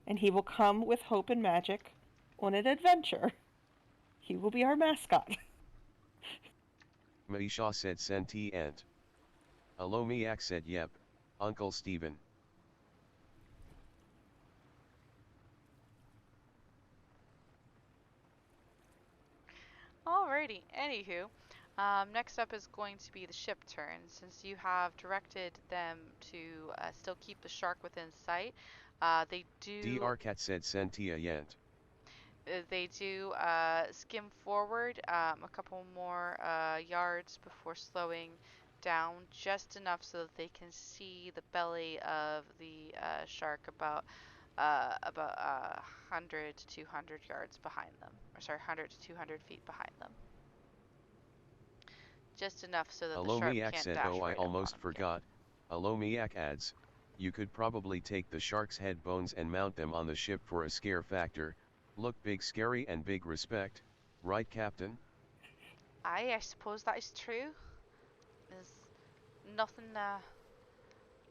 And he will come with hope and magic on an adventure. He will be our mascot. Maisha said sentient. Alomiak said yep, Uncle Steven. Alrighty, anywho, next up is going to be the ship turn. Since you have directed them to still keep the shark within sight, they do Drcat said sentient. skim forward a couple more yards before slowing down just enough so that they can see the belly of the shark about 100 to 200 yards behind them. Or sorry, 100 to 200 feet behind them. Just enough so that the shark Alomiak can't said dash oh I right up on almost them forgot. Alomiak adds, you could probably take the shark's head bones and mount them on the ship for a scare factor. Look big scary and big respect, right Captain? I suppose that is true. There's nothing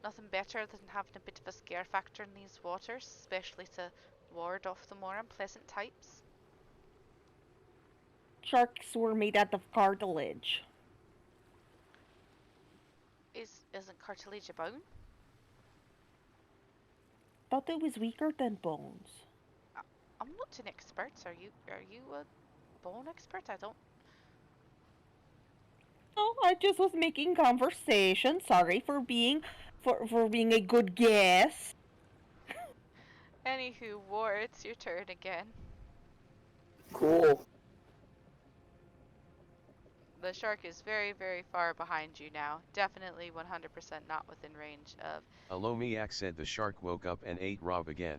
nothing better than having a bit of a scare factor in these waters, especially to ward off the more unpleasant types. Sharks were made out of cartilage. Isn't cartilage a bone? Thought it was weaker than bones. I'm not an expert. Are you a bone expert? I don't. Oh, I just was making conversation. Sorry for being a good guest. Anywho, War, it's your turn again. Cool. The shark is very, very far behind you now. Definitely 100% not within range of. Alomiak said the shark woke up and ate Rob again.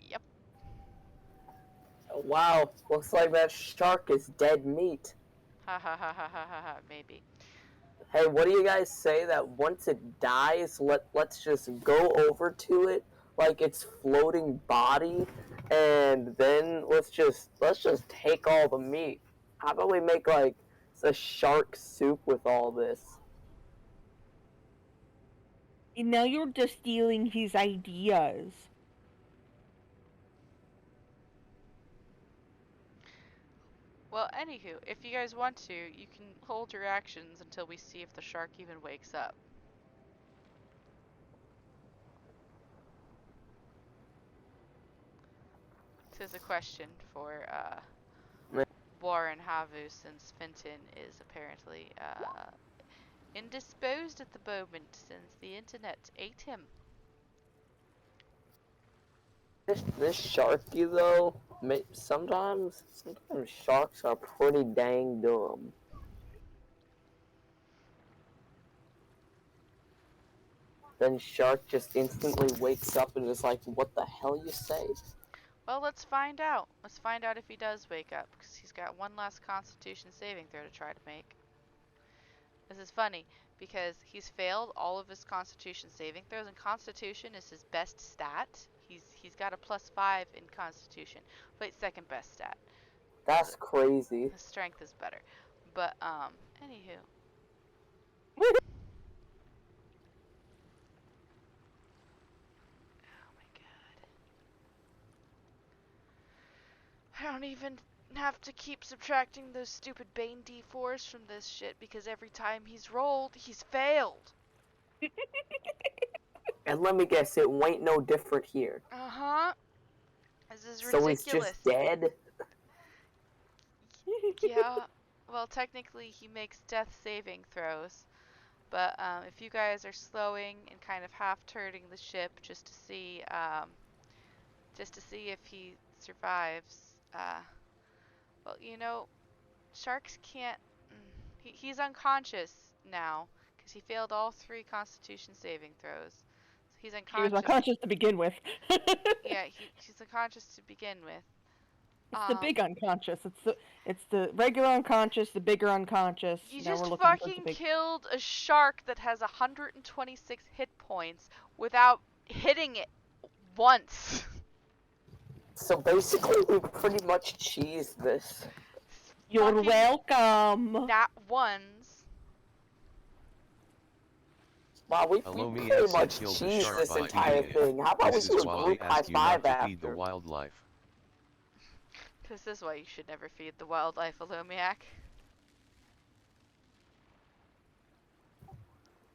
Yep. Wow, looks like that shark is dead meat. Ha ha ha ha ha ha ha. Maybe. Hey, what do you guys say that once it dies, let's just go over to it, like its floating body, and then let's just take all the meat. How about we make like a shark soup with all this? And now you're just stealing his ideas. Well, anywho, if you guys want to, you can hold your actions until we see if the shark even wakes up. This is a question for Warren Havu, since Fenton is apparently indisposed at the moment since the internet ate him. This sharky though, sometimes sharks are pretty dang dumb. Then shark just instantly wakes up and is like, "What the hell you say?" Well, let's find out. Let's find out if he does wake up, because he's got one last Constitution saving throw to try to make. This is funny, because he's failed all of his Constitution saving throws, and Constitution is his best stat. He's got a +5 in Constitution. Wait, second best stat. That's crazy. His strength is better. But, anywho. Oh my god. I don't even have to keep subtracting those stupid Bane D4s from this shit, because every time he's rolled, he's failed. And let me guess, it ain't no different here. Uh-huh. This is So ridiculous. he's just dead? Yeah. Well, technically he makes death saving throws. But if you guys are slowing and kind of half-turning the ship just to see if he survives, well, you know, sharks can't. He's unconscious now because he failed all 3 Constitution saving throws. So he's He unconscious. was unconscious to begin with. Yeah, he's unconscious to begin with. It's the big unconscious. It's the regular unconscious, the bigger unconscious. You now just we're looking for the fucking big... killed a shark that has 126 hit points without hitting it once. So basically, we pretty much cheesed this. You're Fucking welcome. Nat ones. Wow, we Hello, me pretty said much killed the cheesed shark this by entire eating it. thing. How about we This do is a why I group high ask you not five to feed the after? wildlife. This is why you should never feed the wildlife, Alumiac.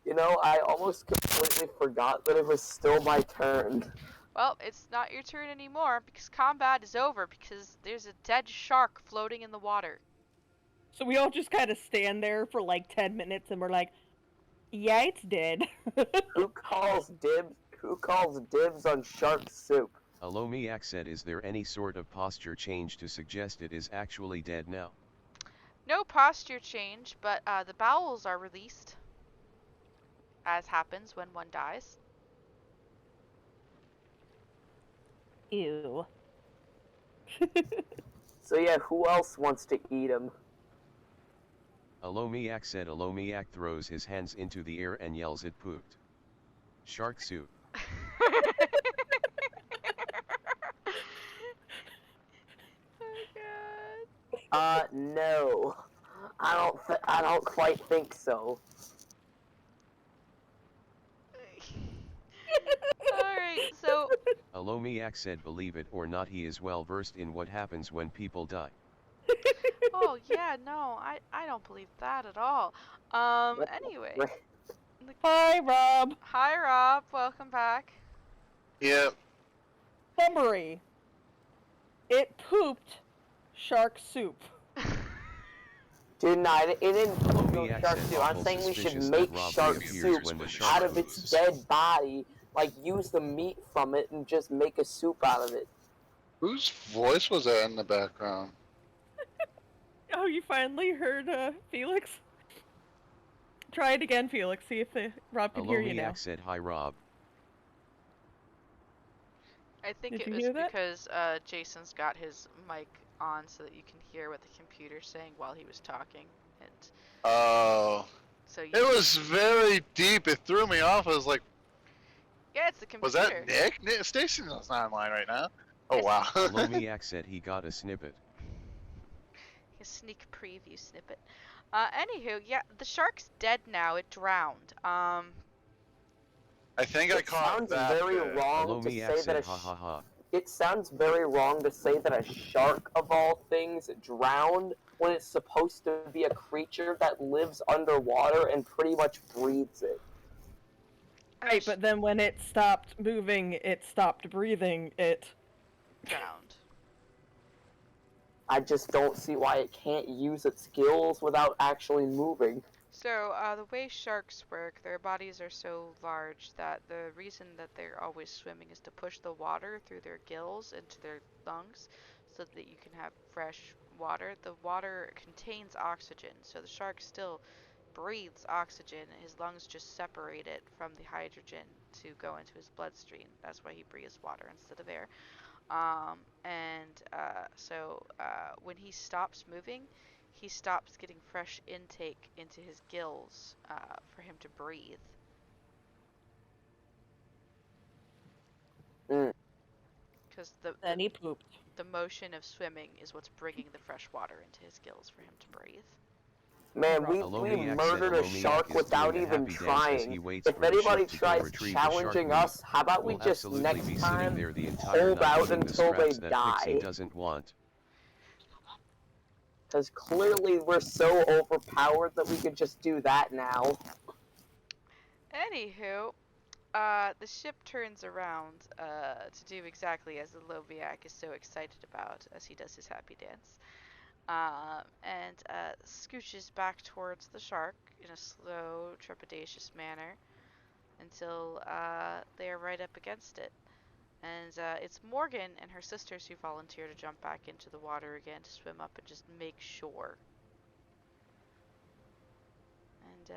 You know, I almost completely forgot that it was still my turn. Well, it's not your turn anymore because combat is over because there's a dead shark floating in the water. So we all just kind of stand there for like 10 minutes and we're like, yeah, it's dead. Who calls dibs on shark soup? Alomiak said, is there any sort of posture change to suggest it is actually dead now? No posture change, but the bowels are released, as happens when one dies. Ew. So yeah, who else wants to eat him? Alomiak said. Alomiak throws his hands into the air and yells, it pooped. Shark soup. Oh god. No. I don't quite think so. Alright, so Alomiak said, believe it or not, he is well versed in what happens when people die. oh yeah, no, I don't believe that at all. Anyway. Hi, Rob. Hi Rob, welcome back. Yep. Summary. It pooped shark soup. Dude, no, it didn't poop no Alomiak shark said, soup. I'm awful saying we should suspicious make that Rob shark reappears soup when the shark out of its moves. dead body. Like, use the meat from it and just make a soup out of it. Whose voice was that in the background? Oh, you finally heard Felix? Try it again, Felix. See if Rob can hear you now. Alomiak said, hi Rob. I think Did it you was hear that? because Jason's got his mic on so that you can hear what the computer's saying while he was talking. And Oh. so you It was very deep. It threw me off. I was like, Yeah, it's the Was computer. that Nick? Stacy's not online right now. Oh Yes. wow. Alomiak said he got a snippet. A sneak preview snippet. Anywho, yeah, the shark's dead now. It drowned. I think I It caught sounds that very bit. wrong to Alomiak say that said ha ha ha. it sounds very wrong to say that a shark of all things drowned when it's supposed to be a creature that lives underwater and pretty much breathes it. Right, but then when it stopped moving, it stopped breathing, it... Drowned. I just don't see why it can't use its skills without actually moving. So, the way sharks work, their bodies are so large that the reason that they're always swimming is to push the water through their gills into their lungs so that you can have fresh water. The water contains oxygen, so the shark still breathes oxygen. His lungs just separate it from the hydrogen to go into his bloodstream. That's why he breathes water instead of air. When he stops moving, he stops getting fresh intake into his gills for him to breathe. Mm. Because Then he pooped. the motion of swimming is what's bringing the fresh water into his gills for him to breathe. Man, we Alomiak said murdered a Alomiak shark is without doing a even happy dance as he trying. waits If for the anybody ship to go tries retrieve the shark challenging meat. us, how about we We'll just absolutely next be sitting time there the entire hold night out eating the until they scraps that Pixie die? doesn't want. Because clearly we're so overpowered that we could just do that now. Anywho, the ship turns around to do exactly as the Loviak is so excited about as he does his happy dance. And scooches back towards the shark in a slow, trepidatious manner until they are right up against it. And it's Morgan and her sisters who volunteer to jump back into the water again to swim up and just make sure. And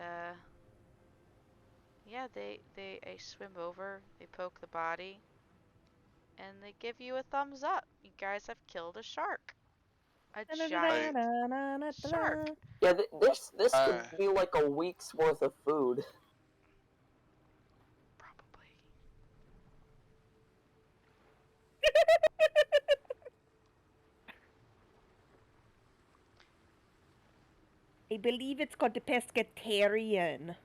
yeah, they swim over, they poke the body, and they give you a thumbs up. You guys have killed a shark. A I, giant shark. Yeah, this uh, could be like a week's worth of food. Probably. I believe it's called the pescatarian.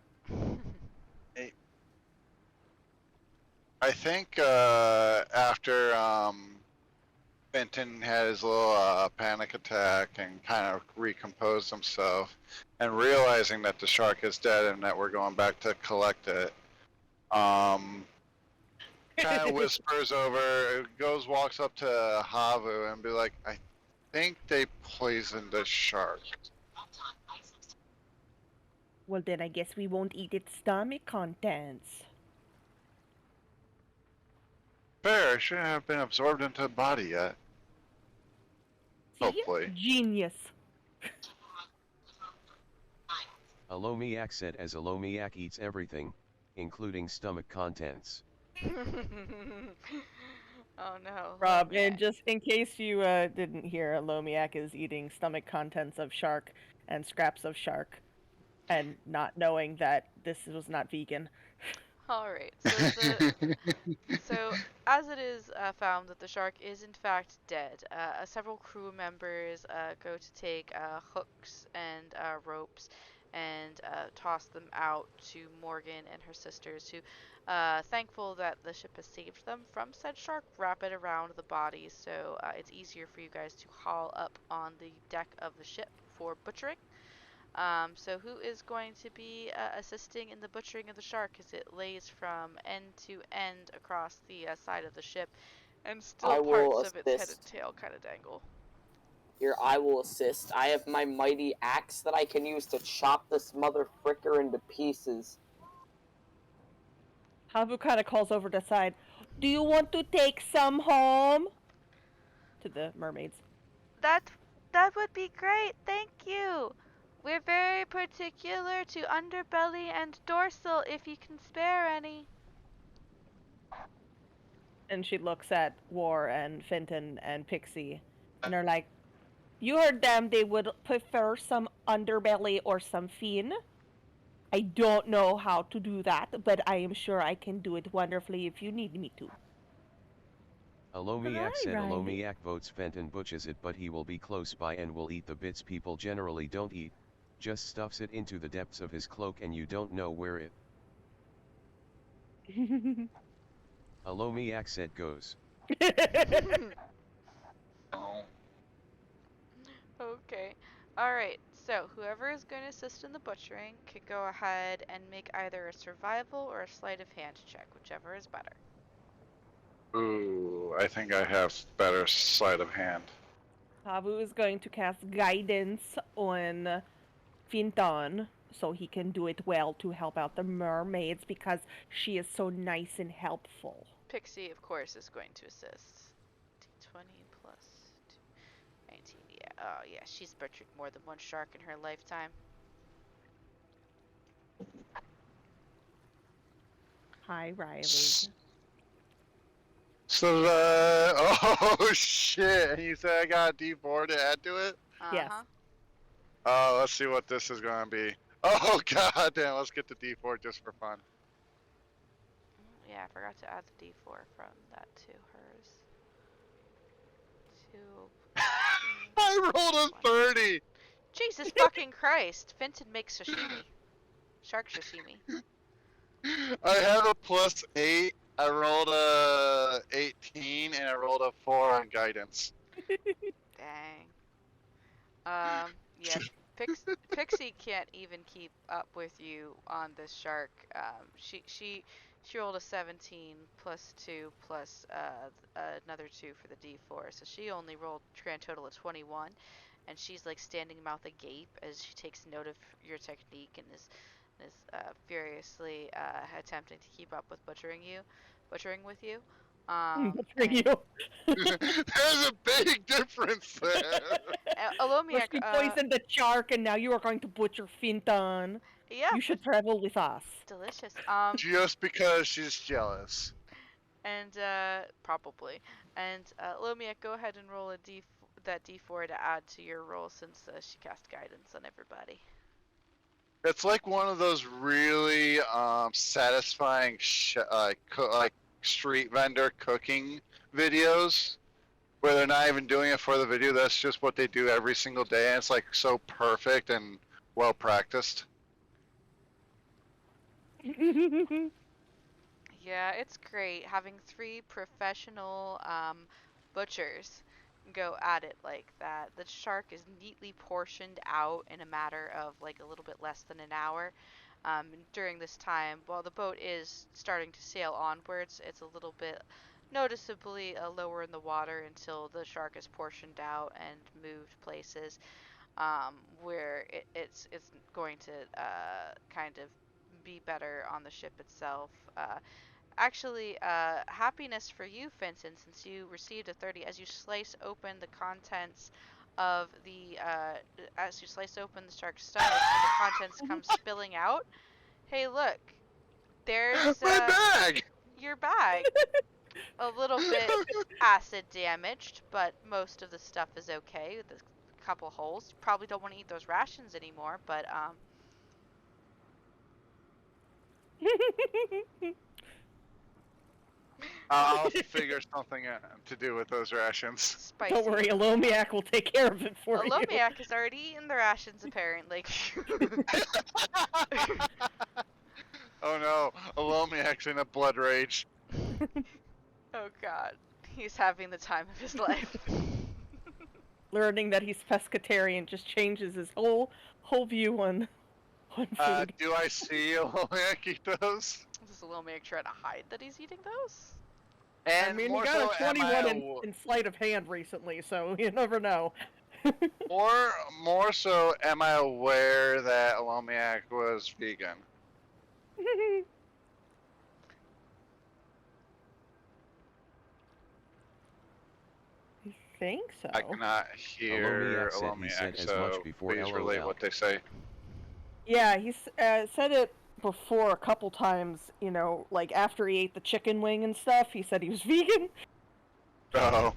I think after Benton had his little panic attack and kind of recomposed himself, and realizing that the shark is dead and that we're going back to collect it, kind of whispers over, goes, walks up to Havu and be like, I think they poisoned the shark. Well, then I guess we won't eat its stomach contents. Fair, it shouldn't have been absorbed into the body yet. See? Hopefully. Genius. Alomiak said as Alomiak eats everything, including stomach contents. Oh no. Rob, Lomiak. and just in case you didn't hear, Lomiak is eating stomach contents of shark and scraps of shark, and not knowing that this was not vegan. Alright, so as it is found that the shark is in fact dead, several crew members go to take hooks and ropes and toss them out to Morgan and her sisters, who, thankful that the ship has saved them from said shark, wrap it around the body so it's easier for you guys to haul up on the deck of the ship for butchering. So who is going to be assisting in the butchering of the shark as it lays from end to end across the side of the ship, and still I will parts of its head and assist. tail kind of dangle? Here, I will assist. I have my mighty axe that I can use to chop this mother fricker into pieces. Habu kind of calls over the side. Do you want to take some home? To the mermaids. That that would be great, thank you. We're very particular to underbelly and dorsal if you can spare any. And she looks at War and Fenton and Pixie, and are like, "You heard them. They would prefer some underbelly or some fin." I don't know how to do that, but I am sure I can do it wonderfully if you need me to. Alomiak Hi, said Riley. Alomiak votes Fenton butches it, but he will be close by and will eat the bits people generally don't eat, just stuffs it into the depths of his cloak and you don't know where it. Alomiak said goes. Oh. Okay. Alright, so whoever is going to assist in the butchering could go ahead and make either a survival or a sleight of hand check, whichever is better. Ooh, I think I have better sleight of hand. Havu is going to cast guidance on Finton so he can do it well to help out the mermaids because she is so nice and helpful. Pixie, of course, is going to assist. D20 plus 19. Yeah. Oh, yeah. She's butchered more than one shark in her lifetime. Hi, Riley. So oh shit! And you said I got a D4 to add to it? Yes. Uh-huh. Oh, let's see what this is gonna be. Oh god damn! Let's get the D4 just for fun. Yeah, I forgot to add the D4 from that to hers. 2 I rolled a 30. Jesus fucking Christ! Fenton makes sashimi. Shark sashimi. I have a +8. I rolled a 18, and I rolled a 4 on guidance. Dang. Yeah, Pixie can't even keep up with you on this shark. She rolled a 17 plus 2 plus another 2 for the D4, so she only rolled grand total of 21, and she's like standing mouth agape as she takes note of your technique and is furiously attempting to keep up with butchering with you. Good for And you. There's a big difference there. Alomiak, Must be poisoned the shark, and now you are going to butcher Finton. yeah, You should travel with us. delicious. Just because she's jealous. And probably. And Alomiak, go ahead and roll that D4 to add to your roll since she cast guidance on everybody. It's like one of those really satisfying like street vendor cooking videos where they're not even doing it for the video. That's just what they do every single day, and it's like so perfect and well practiced. Yeah, it's great having 3 professional butchers go at it like that. The shark is neatly portioned out in a matter of like a little bit less than an hour. During this time, while the boat is starting to sail onwards, it's a little bit noticeably lower in the water until the shark is portioned out and moved places where it's going to kind of be better on the ship itself. Actually, happiness for you, Fenton, since you received a 30 as you slice open the contents of as you slice open the shark's stomach and the contents come spilling out. Hey, look, there's My bag. your bag. A little bit acid damaged, but most of the stuff is okay. There's a couple holes. You probably don't want to eat those rations anymore, but I'll figure something out to do with those rations. spicy. Don't worry, Alomiak will take care of it for you. Alomiak has already eaten the rations, apparently. Oh no, Alomiak's in a blood rage. Oh god, he's having the time of his life. Learning that he's pescatarian just changes his whole view on food. Do I see Alomiak eat those? Does Alomiak try to hide that he's eating those? And I mean, he more got so, a 21 in sleight of hand recently, so you never know. more so, am I aware that Alomiak was vegan? I think so. I cannot hear Alomiak said he said Alomiak, as so much before please relate LOL. what they say. Yeah, he said it before a couple times, you know, like after he ate the chicken wing and stuff, he said he was vegan. Oh.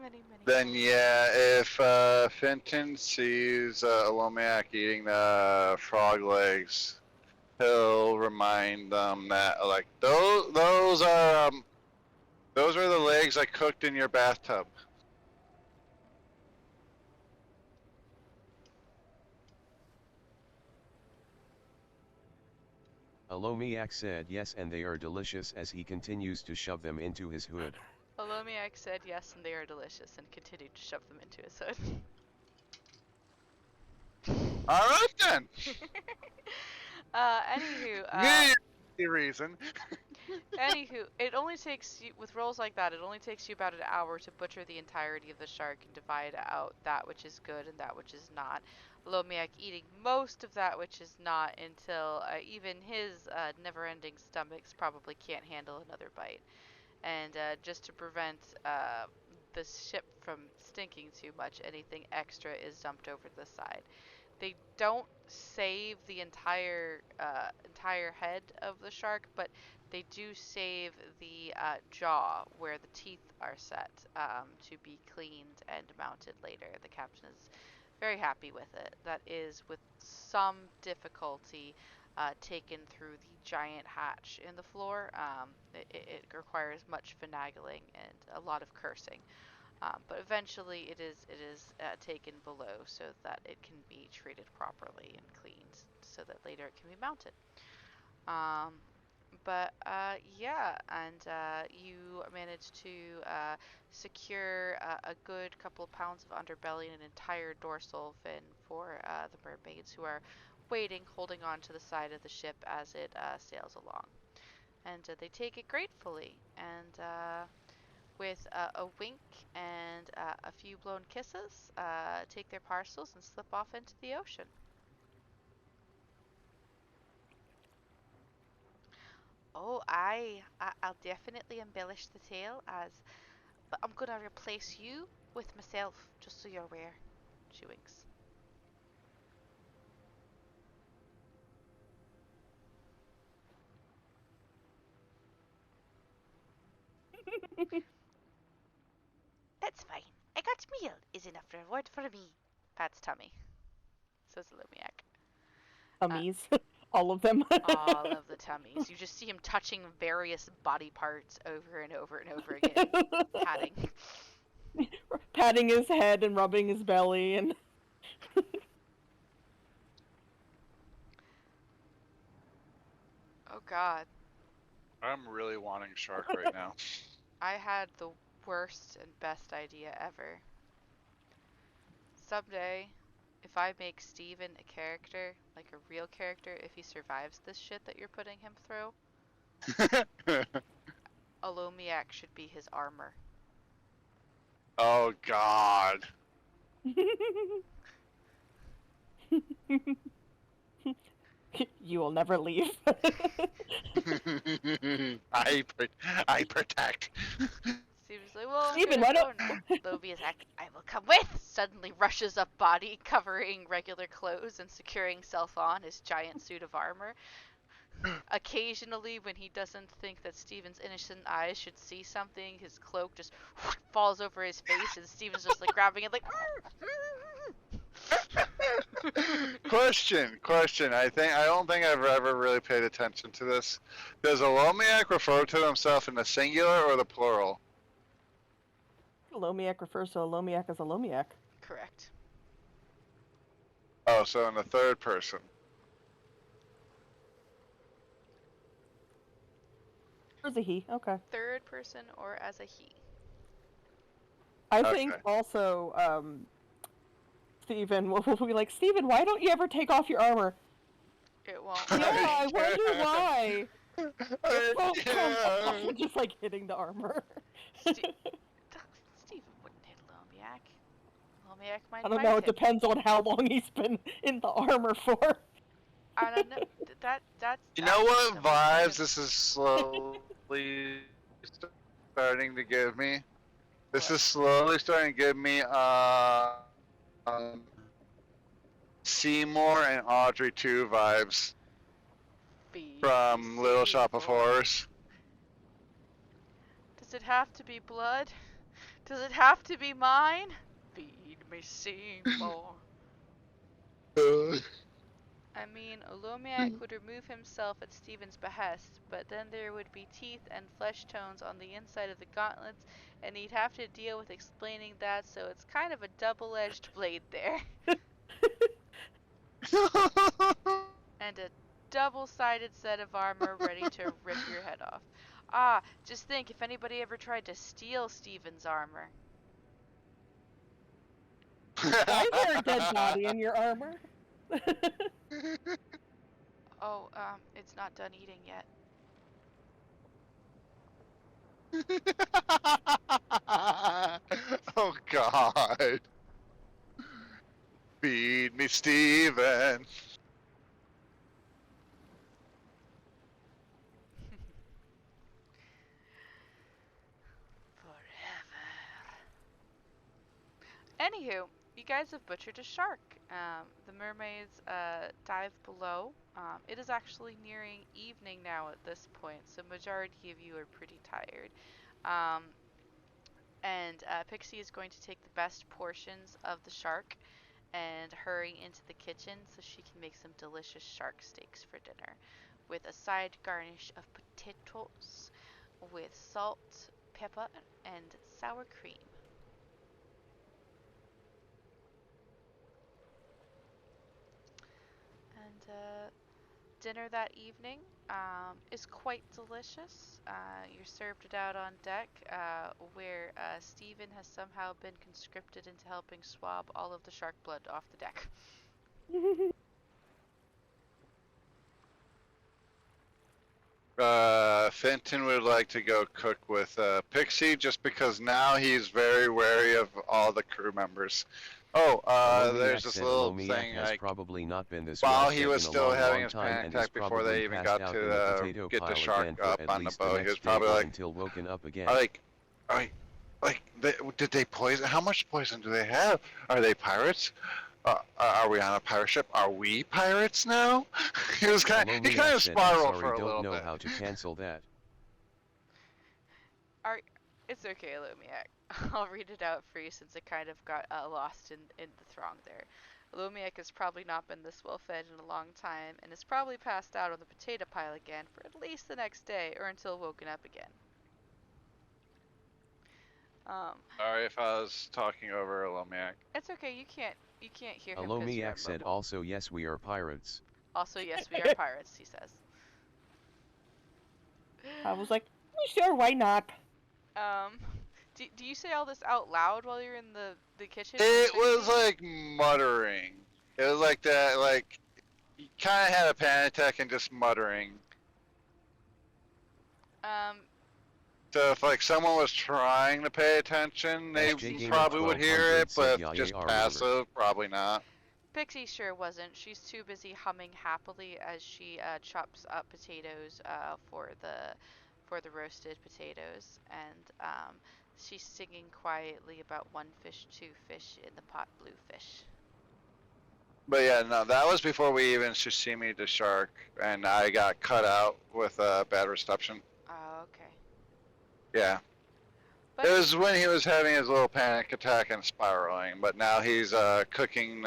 Many, many Then thanks. yeah, if Fenton sees Alomiak eating the frog legs, he'll remind them that like those are the legs I cooked in your bathtub. Alomiak said yes and they are delicious as he continues to shove them into his hood. Olomiak said yes, and they are delicious, and continued to shove them into his hood. All right then. Anywho, Me reason. Anywho, it only takes you, with rolls like that, it only takes you about an hour to butcher the entirety of the shark and divide out that which is good and that which is not. Lomiak eating most of that which is not until even his never-ending stomachs probably can't handle another bite. And just to prevent the ship from stinking too much, anything extra is dumped over to the side. They don't save the entire head of the shark, but they do save the jaw where the teeth are set to be cleaned and mounted later. The captain is very happy with it. That is with some difficulty taken through the giant hatch in the floor. It requires much finagling and a lot of cursing. But eventually it is taken below so that it can be treated properly and cleaned so that later it can be mounted. Um, but yeah, and you managed to secure a good couple of pounds of underbelly and an entire dorsal fin for the mermaids who are waiting, holding on to the side of the ship as it sails along. And they take it gratefully. And with a wink and a few blown kisses, take their parcels and slip off into the ocean. Oh, I'll definitely embellish the tale as, but I'm gonna replace you with myself, just so you're aware. She winks. That's fine. I got meal is enough reward for me. Pat's tummy, says Lumiak. Uh, Tummies. All of them. all of the tummies. You just see him touching various body parts over and over and over again, patting. Patting his head and rubbing his belly and Oh God, I'm really wanting shark right now. I had the worst and best idea ever. Someday, if I make Steven a character, like a real character, if he survives this shit that you're putting him through, Alomiak should be his armor. Oh God. you will never leave. I I protect. Steven's like, well, I'm Steven, gonna why go don't now. Lobia's like, I will come with! Suddenly rushes up body, covering regular clothes and securing self on his giant suit of armor. Occasionally, when he doesn't think that Steven's innocent eyes should see something, his cloak just falls over his face, and Steven's just like grabbing it, like. Question. I don't think I've ever really paid attention to this. Does Alomiak refer to himself in the singular or the plural? Lomiak refers to a Lomiak as a Lomiak. Correct. Oh, so in the third person. Or is a he? Okay. Third person or as a he. I Okay. think also, Steven will be like, Steven, why don't you ever take off your armor? It won't. Yeah, I wonder why. Oh, come Yeah. on. Just like hitting the armor. Steven wouldn't hit Lomiak. Lomiak might I don't bite know, him. it depends on how long he's been in the armor for. I don't know. That's. You know what some vibes kind of- this is slowly starting to give me? This What? is slowly starting to give me Seymour and Audrey 2 vibes from Little Shop of Seymour. Horrors. Does it have to be blood? Does it have to be mine? Feed me Seymour. I mean, Olomiak would remove himself at Stephen's behest, but then there would be teeth and flesh tones on the inside of the gauntlets, and he'd have to deal with explaining that, so it's kind of a double-edged blade there. And a double-sided set of armor ready to rip your head off. Ah, just think if anybody ever tried to steal Stephen's armor. Why is there a dead body in your armor? Oh, it's not done eating yet. Oh God. Feed me, Steven. Forever. Anywho, you guys have butchered a shark. The mermaids dive below. It is actually nearing evening now at this point, so majority of you are pretty tired. Um, and Pixie is going to take the best portions of the shark and hurry into the kitchen so she can make some delicious shark steaks for dinner, with a side garnish of potatoes with salt, pepper, and sour cream. And dinner that evening is quite delicious. You're served it out on deck, where Stephen has somehow been conscripted into helping swab all of the shark blood off the deck. Fenton would like to go cook with Pixie just because now he's very wary of all the crew members. Oh, there's this little thing has like probably not been this while well he fed was in a still long, having long his time panic and attack is before probably they even passed got out to in the potato get the pile shark again for up at on the least the boat. He was next day probably or like, until woken up again. did they poison? How much poison do they have? Are they pirates? Are we on a pirate ship? Are we pirates now? He kind Alomiak of said, I'm spiraled sorry, for a don't little know bit. how to cancel that. It's okay, Lumiak. I'll read it out for you since it kind of got lost in the throng there. Lumiak has probably not been this well fed in a long time and is probably passed out on the potato pile again for at least the next day or until woken up again. Sorry if I was talking over Lomiak. It's okay. You can't hear him because you're Alomiak said, immobile. also, yes, we are pirates. Also, yes, we are pirates. He says. I was like, sure, why not? Um, do you say all this out loud while you're in the kitchen with It was Pixie? like muttering. It was like that, like, he kind of had a panic attack and just muttering. Um, So if like someone was trying to pay attention, they SJ Gamer probably would hear 1200 it, said, but yeah, if just yeah, passive, probably not. Pixie sure wasn't. She's too busy humming happily as she chops up potatoes for the roasted potatoes, and she's singing quietly about one fish, two fish in the pot, blue fish. But yeah, no, that was before we even sashimi the shark, and I got cut out with bad reception. Oh, okay. Yeah. But It was when he was having his little panic attack and spiraling, but now he's cooking.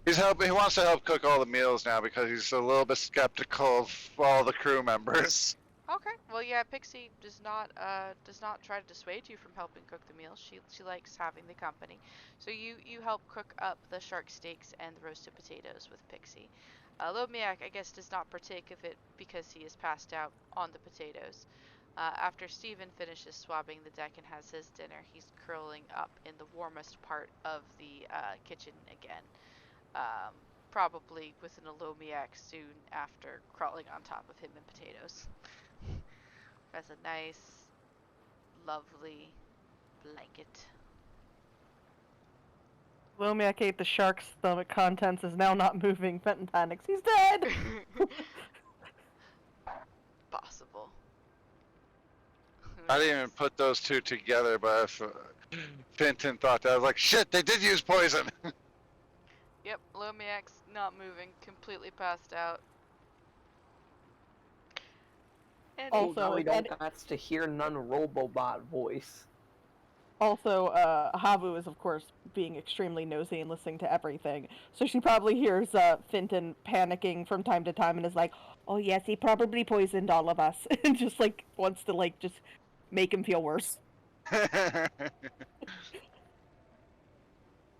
He's helping. He wants to help cook all the meals now because he's a little bit skeptical of all the crew members. okay. Well, yeah, Pixie does not try to dissuade you from helping cook the meals. She likes having the company. So you help cook up the shark steaks and the roasted potatoes with Pixie. Lomiak, I guess, does not partake of it because he is passed out on the potatoes. After Stephen finishes swabbing the deck and has his dinner, he's curling up in the warmest part of the kitchen again. Um, Probably with an Alomiak soon after crawling on top of him and potatoes. Has a nice, lovely blanket. Lomiak ate the shark's stomach contents, is now not moving. Fenton panics. He's dead! Possible. I didn't even put those two together, but if Fenton thought that, I was like, shit, they did use poison. Yep, Lomiak's not moving, completely passed out. And Also, Now we if don't got to hear none Robobot voice. Also, Havu is, of course, being extremely nosy and listening to everything. So she probably hears Finton panicking from time to time and is like, oh, yes, he probably poisoned all of us. And just, like, wants to, like, just make him feel worse.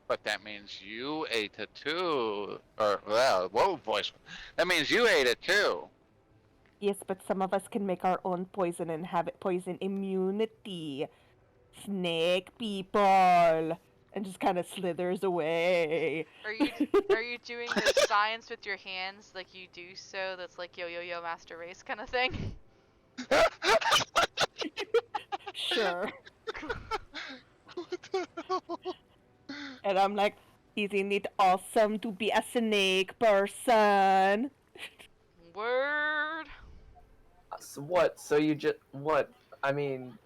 But that means you ate it too. Or, well, whoa, voice. That means you ate it too. Yes, but some of us can make our own poison and have it poison immunity. Snake people. And just kind of slithers away. Are you are you doing the science with your hands like you do so? That's like yo yo yo master race kind of thing. Sure. What the hell? And I'm like, isn't it awesome to be a snake person? Word. So what? So you just what? I mean,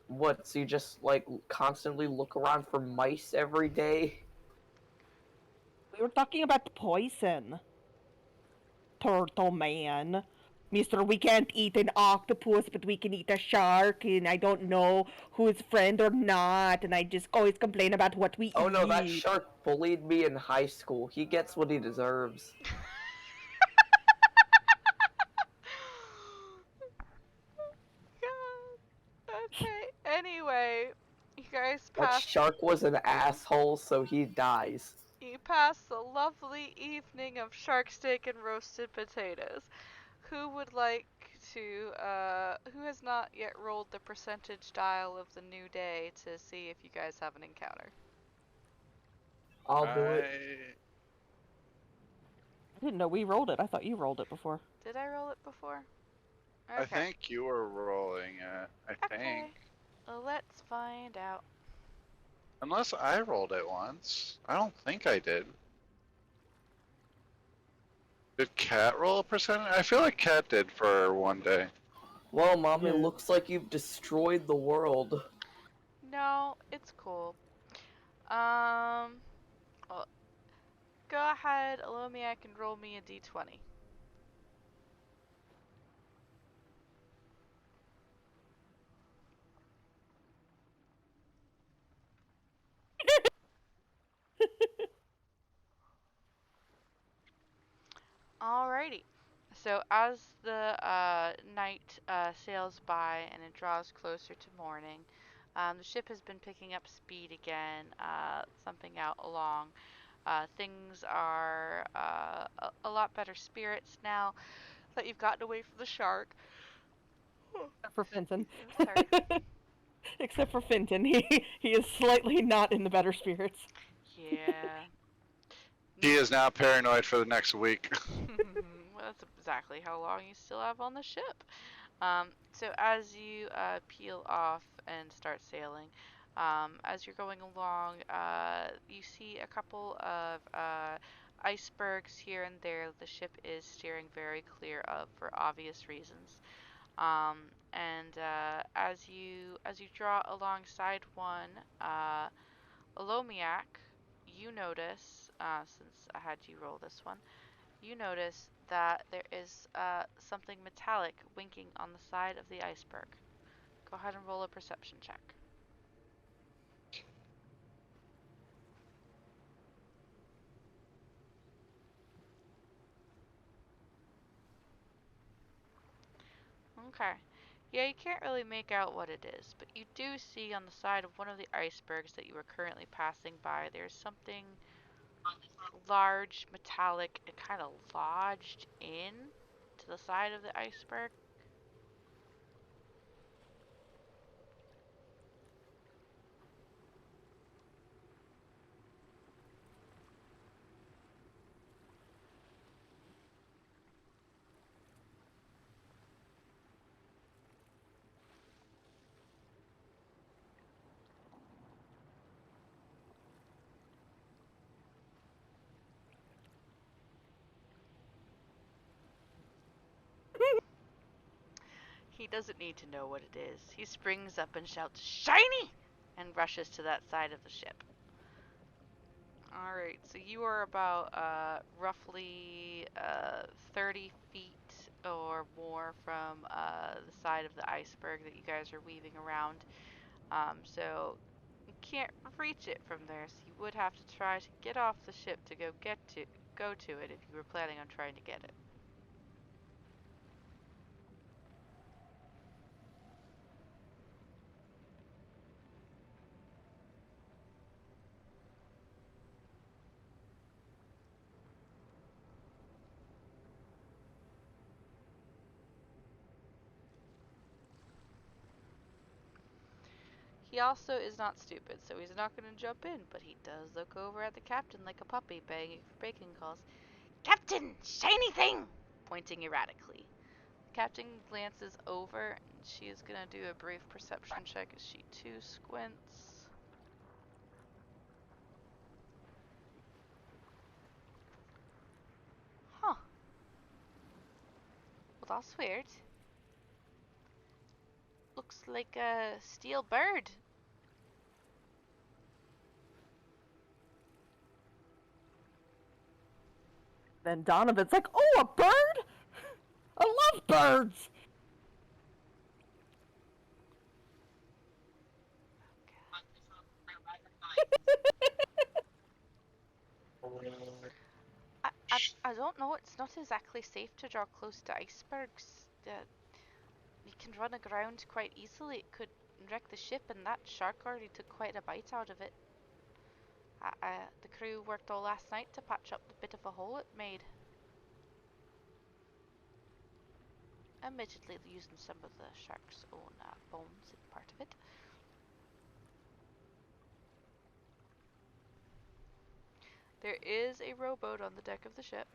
what? So you just like constantly look around for mice every day? We were talking about poison. Turtle man. Mister, we can't eat an octopus, but we can eat a shark, and I don't know who's friend or not, and I just always complain about what we Oh no, that eat. shark bullied me in high school. He gets what he deserves. God. Okay. Anyway, you guys That passed shark was an asshole, so he dies. you passed a lovely evening of shark steak and roasted potatoes. Who would like to who has not yet rolled the percentage dial of the new day to see if you guys have an encounter? I'll do it. I I didn't know we rolled it. I thought you rolled it before. Did I roll it before? I Okay. think you were rolling it. I think. Okay. Well, let's find out. Unless I rolled it once. I don't think I did. Did Cat roll a percentage? I feel like Cat did for one day. Well, Mom, it Yeah. looks like you've destroyed the world. No, it's cool. Um, well, go ahead, Alomiak, and roll me a d20. Alrighty. So as the night sails by and it draws closer to morning, the ship has been picking up speed again, thumping out along. Things are a lot better spirits now that you've gotten away from the shark. Except for Finton. Sorry. Except for Finton. He is slightly not in the better spirits. Yeah. He is now paranoid for the next week. Well, that's exactly how long you still have on the ship. So as you peel off and start sailing, as you're going along, you see a couple of icebergs here and there the ship is steering very clear of for obvious reasons. And as you draw alongside one, Alomiak, you notice, since I had you roll this one, you notice that there is something metallic winking on the side of the iceberg. Go ahead and roll a perception check. Okay. Yeah, you can't really make out what it is, but you do see on the side of one of the icebergs that you are currently passing by, there's something large, metallic, and kind of lodged in to the side of the iceberg. He doesn't need to know what it is. He springs up and shouts, "Shiny!" and rushes to that side of the ship. Alright, so you are about roughly 30 feet or more from the side of the iceberg that you guys are weaving around. So can't reach it from there, so you would have to try to get off the ship to go to it if you were planning on trying to get it. He also is not stupid, so he's not going to jump in, but he does look over at the captain like a puppy begging for bacon calls. Captain, shiny thing! Pointing erratically. The captain glances over, and she is going to do a brief perception check as she too squints. Huh. Well, that's weird. Looks like a steel bird. Then Donovan's like, "Oh, a bird! I love birds!" I don't know. It's not exactly safe to draw close to icebergs. You can run aground quite easily. It could wreck the ship, and that shark already took quite a bite out of it. The crew worked all last night to patch up the bit of a hole it made. Admittedly, using some of the shark's own bones in part of it. There is a rowboat on the deck of the ship.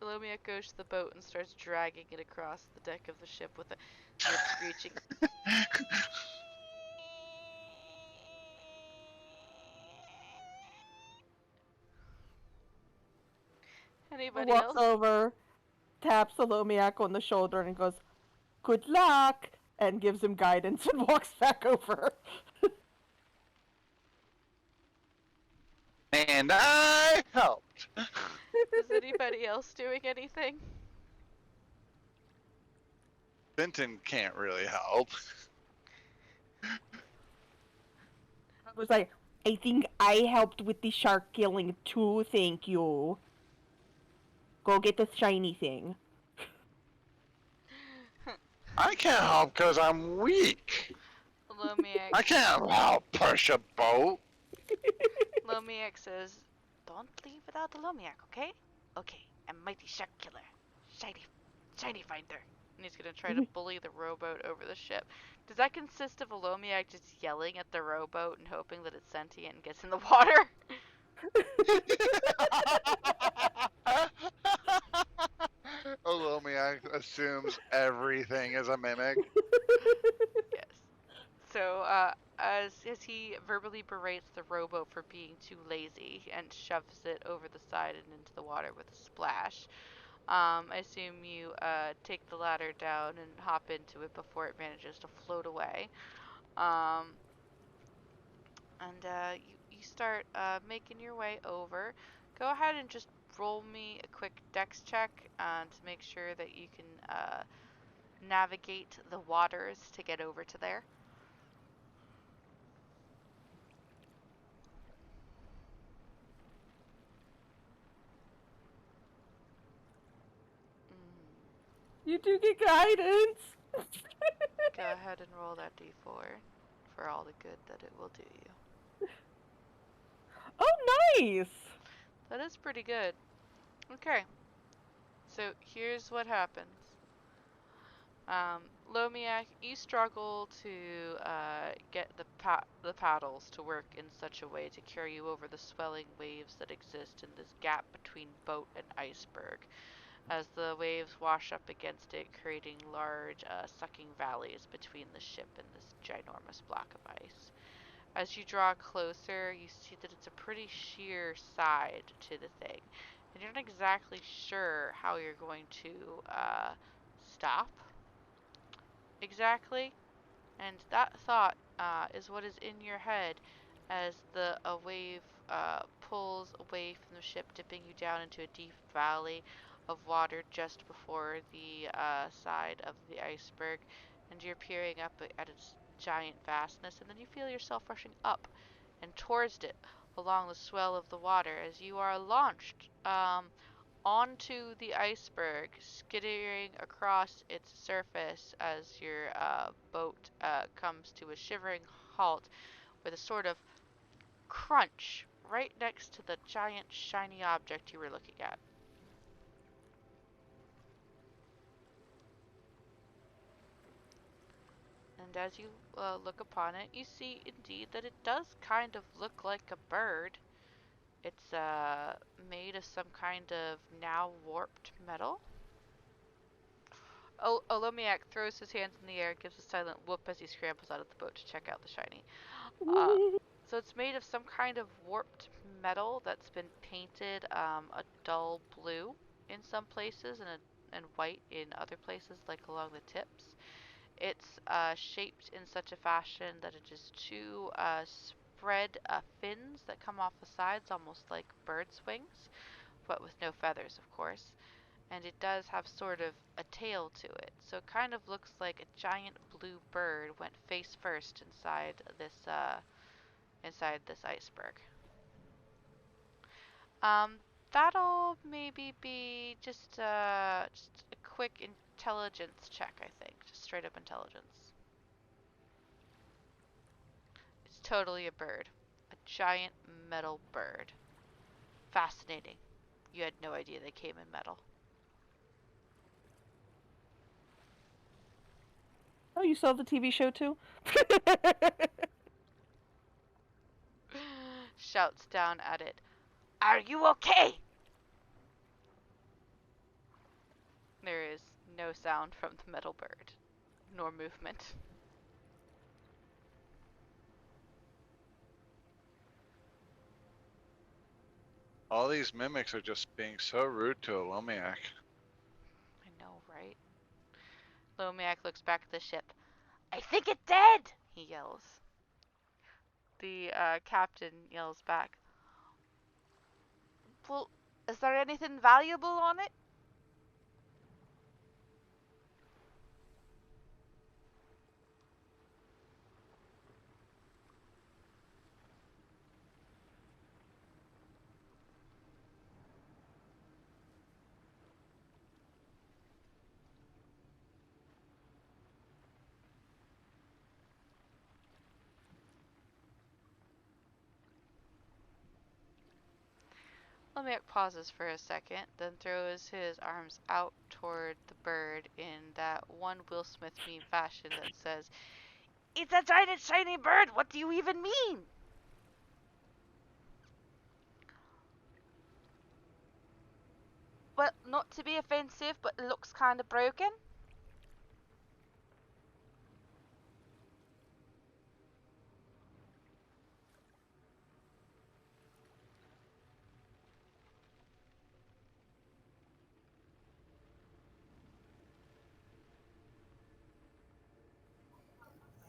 Lomiak goes to the boat and starts dragging it across the deck of the ship with it screeching. Anybody Walks else? over, taps Salomiak on the shoulder, and goes, "Good luck," and gives him guidance and walks back over. And I helped. Is anybody else doing anything? Benton can't really help. I was like, "I think I helped with the shark killing too, thank you. Go get the shiny thing." I can't help because I'm weak. Lomiak I can't help push a boat. Lomiak says, "Don't leave without the Lomiak, okay? Okay, a mighty shark killer. Shiny finder." And he's gonna try to bully the rowboat over the ship. Does that consist of a Lomiak just yelling at the rowboat and hoping that it's sentient and gets in the water? Olomiak assumes everything is a mimic. Yes. So, as he verbally berates the rowboat for being too lazy and shoves it over the side and into the water with a splash, I assume you take the ladder down and hop into it before it manages to float away. Um, and you start making your way over. Go ahead and just roll me a quick dex check to make sure that you can navigate the waters to get over to there. You do get guidance. Go ahead and roll that d4 for all the good that it will do you. Oh, nice. That is pretty good. Okay, so here's what happens. Lomiak, you struggle to get the paddles to work in such a way to carry you over the swelling waves that exist in this gap between boat and iceberg, as the waves wash up against it, creating large sucking valleys between the ship and this ginormous block of ice. As you draw closer, you see that it's a pretty sheer side to the thing, and you're not exactly sure how you're going to stop. exactly. And that thought is what is in your head as a wave pulls away from the ship, dipping you down into a deep valley of water just before the side of the iceberg, and you're peering up at its giant vastness, and then you feel yourself rushing up and towards it along the swell of the water as you are launched onto the iceberg, skittering across its surface as your boat comes to a shivering halt with a sort of crunch right next to the giant shiny object you were looking at. And as you look upon it, you see indeed that it does kind of look like a bird. It's made of some kind of now warped metal. Olomiak throws his hands in the air, gives a silent whoop as he scrambles out of the boat to check out the shiny. Uh, so it's made of some kind of warped metal that's been painted a dull blue in some places and white in other places, like along the tips. It's shaped in such a fashion that it is two spread fins that come off the sides, almost like bird's wings, but with no feathers, of course. And it does have sort of a tail to it, so it kind of looks like a giant blue bird went face first inside this iceberg. Um, that'll maybe be just a quick intelligence check, I think, just straight up intelligence. It's totally a bird, a giant metal bird. Fascinating. You had no idea they came in metal. Oh, you saw the TV show too? Shouts down at it. Are you okay? There is no sound from the metal bird, nor movement. All these mimics are just being so rude to Alomiak. I know, right? Lomiak looks back at the ship. I think it's dead! He yells. The captain yells back. Well, is there anything valuable on it? Lomiak pauses for a second, then throws his arms out toward the bird in that one Will Smith meme fashion that says, It's a giant shiny bird! What do you even mean? Well, not to be offensive, but it looks kinda broken.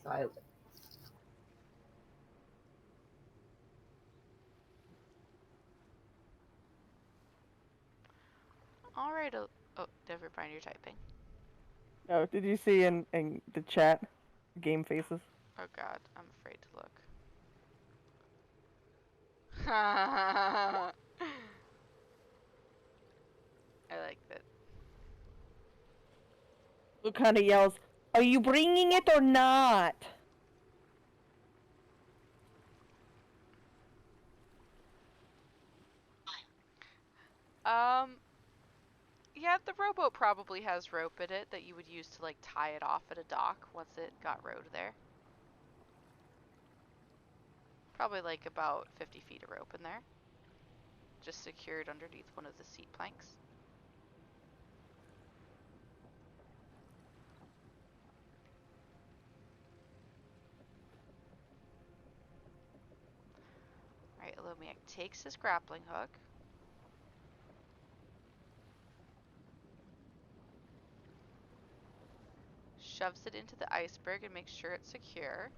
Silent. Alright, oh, never mind, you're typing. Oh, did you see in the chat game faces? Oh god, I'm afraid to look. I like that. Luke kind of yells, "Are you bringing it or not?" Um, yeah, the rowboat probably has rope in it that you would use to like tie it off at a dock once it got rowed there. Probably like about 50 feet of rope in there, just secured underneath one of the seat planks. Alright, Alomiak takes his grappling hook, shoves it into the iceberg and makes sure it's secure.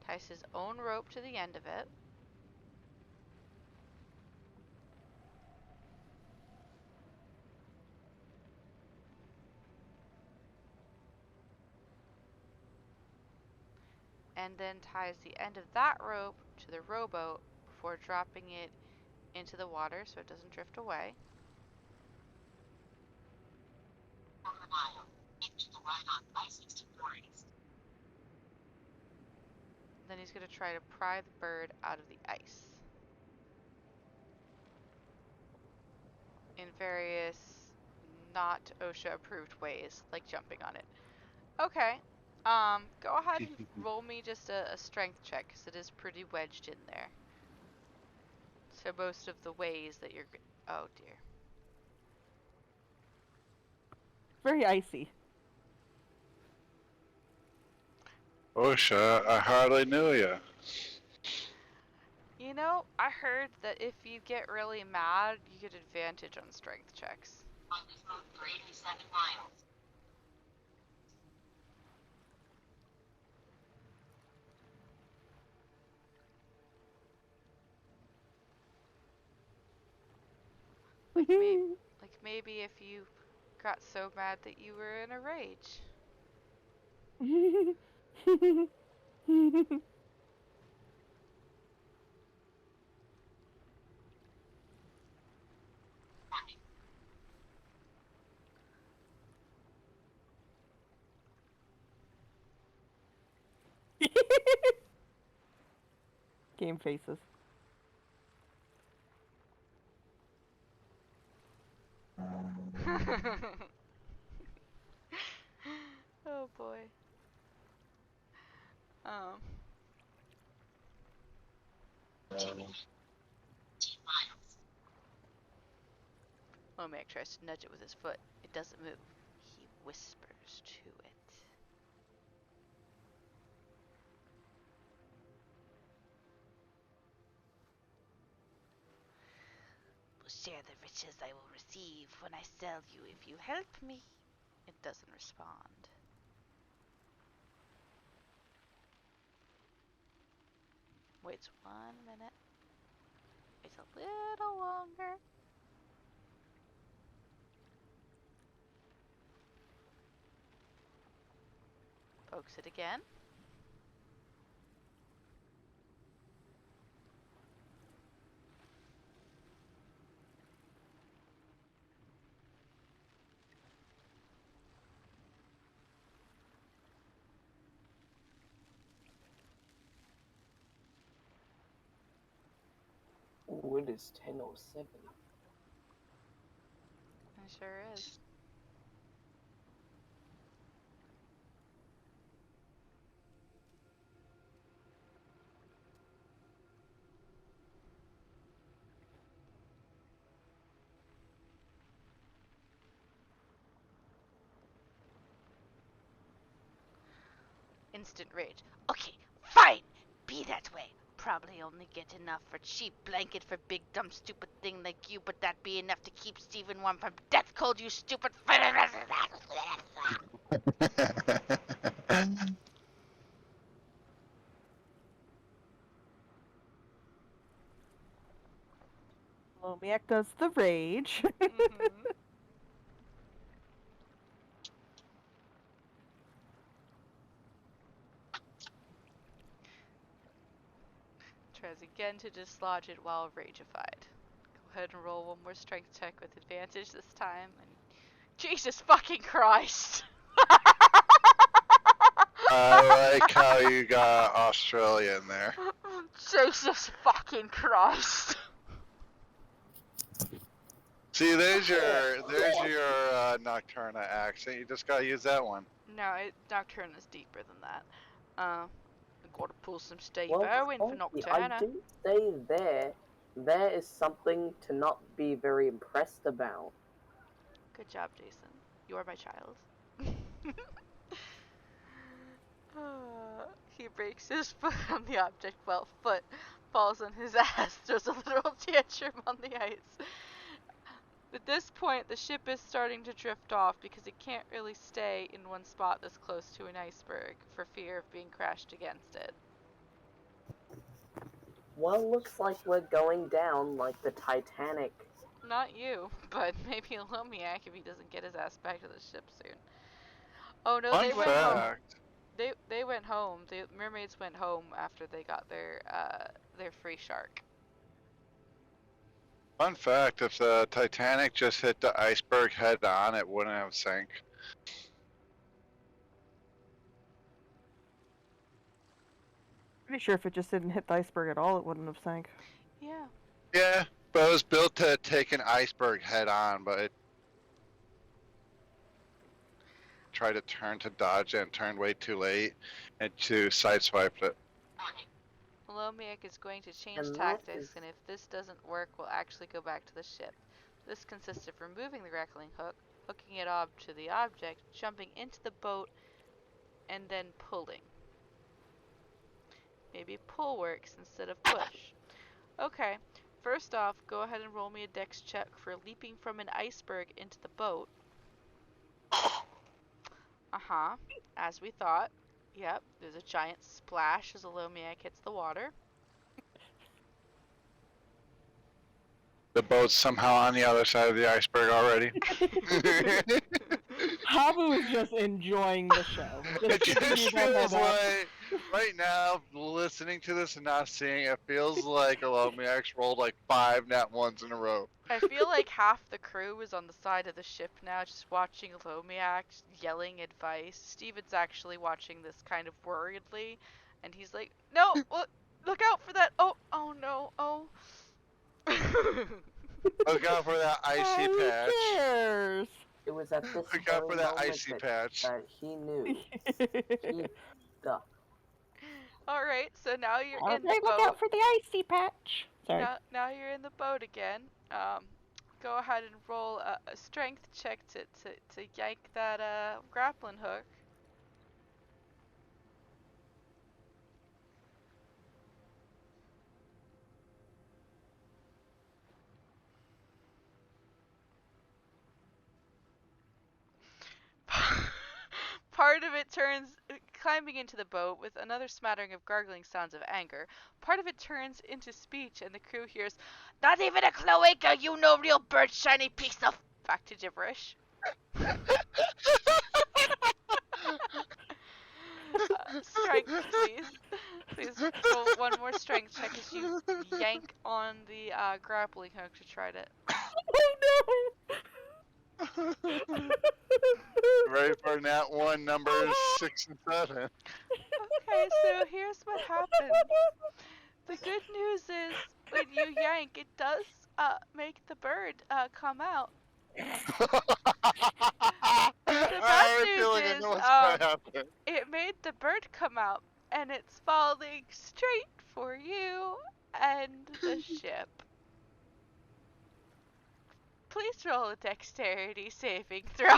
Ties his own rope to the end of it. And then ties the end of that rope to the rowboat before dropping it into the water so it doesn't drift away. Then he's going to try to pry the bird out of the ice in various not OSHA approved ways, like jumping on it. Okay. Go ahead and roll me just a strength check, because it is pretty wedged in there. So most of the ways that you're... Oh, dear. Very icy. OSHA, I hardly knew you. You know, I heard that if you get really mad, you get advantage on strength checks. On this road for 87 miles. Like maybe if you got so mad that you were in a rage. Game faces. Oh boy. Um. 10 miles. Lomac tries to nudge it with his foot. It doesn't move. He whispers to it. Will share the riches I will receive when I sell you if you help me. It doesn't respond. Waits 1 minute. Waits a little longer. Pokes it again. Ooh, it is 10:07. It sure is. Instant rage. Okay, fine! Be that way. Probably only get enough for cheap blanket for big dumb stupid thing like you, but that be enough to keep Stephen warm from death cold, you stupid... Lomiak does the rage. Tries again to dislodge it while ragified. Go ahead and roll one more strength check with advantage this time. And Jesus fucking Christ! I like how you got Australia in there. Jesus fucking Christ! See, there's your Nocturna accent. You just gotta use that one. No, Nocturne is deeper than that. I gotta pull some Steve Well, Irwin for Honky, I Nocturna. didn't say there is something to not be very impressed about. Good job, Jason. You are my child. He breaks his foot on the object while foot falls on his ass. There's a literal tantrum on the ice. At this point, the ship is starting to drift off because it can't really stay in one spot this close to an iceberg for fear of being crashed against it. Well, looks like we're going down like the Titanic. Not you, but maybe Lomiak if he doesn't get his ass back to the ship soon. Oh no, Fun they went home. fact. They went home. The mermaids went home after they got their free shark. Fun fact: if the Titanic just hit the iceberg head on, it wouldn't have sank. Pretty sure if it just didn't hit the iceberg at all, it wouldn't have sank. Yeah. Yeah, but it was built to take an iceberg head on, but it tried to turn to dodge it and turned way too late, and to sideswipe it. Lomiak is going to change And that tactics, is- and if this doesn't work, we'll actually go back to the ship. This consists of removing the grappling hook, hooking it to the object, jumping into the boat, and then pulling. Maybe pull works instead of push. Okay, first off, go ahead and roll me a dex check for leaping from an iceberg into the boat. Uh-huh, as we thought. Yep, there's a giant splash as Lomiak hits the water. The boat's somehow on the other side of the iceberg already. Habu is just enjoying the show. It Just keeping just his head feels up. like, right now, listening to this and not seeing it, feels like Alomiax rolled like 5 nat 1s in a row. I feel like half the crew is on the side of the ship now, just watching Lomiak yelling advice. Steven's actually watching this kind of worriedly, and he's like, "No, look out for that! Oh no! Oh." Look out for that icy Who patch. cares? It was at this Look out very for that moment icy that, patch. that he knew. He ducked. All right, so now you're in the Okay, look boat. out for the icy patch. Sorry. Now you're in the boat again. Go ahead and roll a strength check to yank that grappling hook. Part of it turns, climbing into the boat with another smattering of gargling sounds of anger. Part of it turns into speech, and the crew hears, "Not even a cloaca, you no real bird, shiny piece of." Back to gibberish. Strength, please. Please roll one more strength check as you yank on the grappling hook to try to. Oh no! Ready for nat 1 numbers 6 and 7. Okay, so here's what happens. The good news is when you yank, it does make the bird come out. I have a feeling I know what's gonna happen. It made the bird come out, and it's falling straight for you and the ship. Please roll a dexterity saving throw.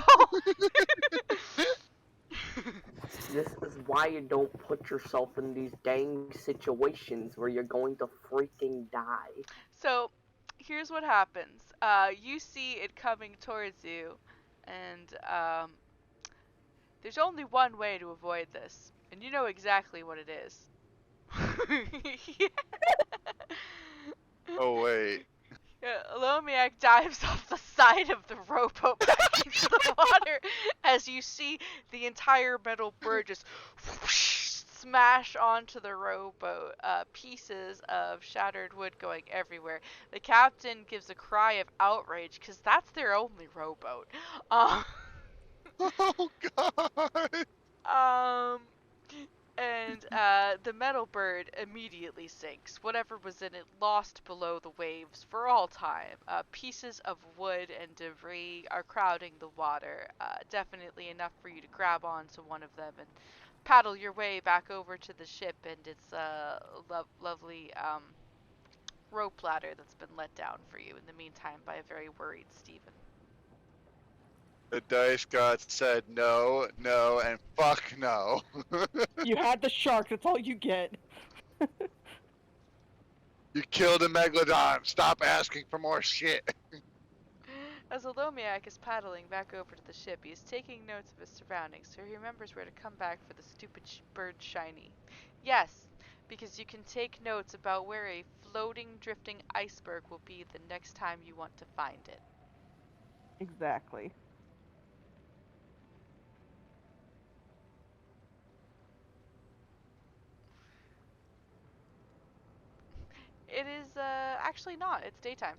This is why you don't put yourself in these dang situations where you're going to freaking die. So, here's what happens. You see it coming towards you, and there's only one way to avoid this, and you know exactly what it is. Oh, wait. Lomiak dives off the side of the rowboat back into the water as you see the entire metal bird just whoosh, smash onto the rowboat. Pieces of shattered wood going everywhere. The captain gives a cry of outrage because that's their only rowboat. Oh, God. And the metal bird immediately sinks. Whatever was in it lost below the waves for all time. Pieces of wood and debris are crowding the water. Definitely enough for you to grab onto one of them and paddle your way back over to the ship and its lovely rope ladder that's been let down for you in the meantime by a very worried Stephen. The dice god said no, no, and fuck no. You had the shark, that's all you get. You killed a megalodon. Stop asking for more shit. As Olomiak is paddling back over to the ship, he is taking notes of his surroundings so he remembers where to come back for the stupid bird shiny. Yes, because you can take notes about where a floating, drifting iceberg will be the next time you want to find it. Exactly. It is, actually not. It's daytime.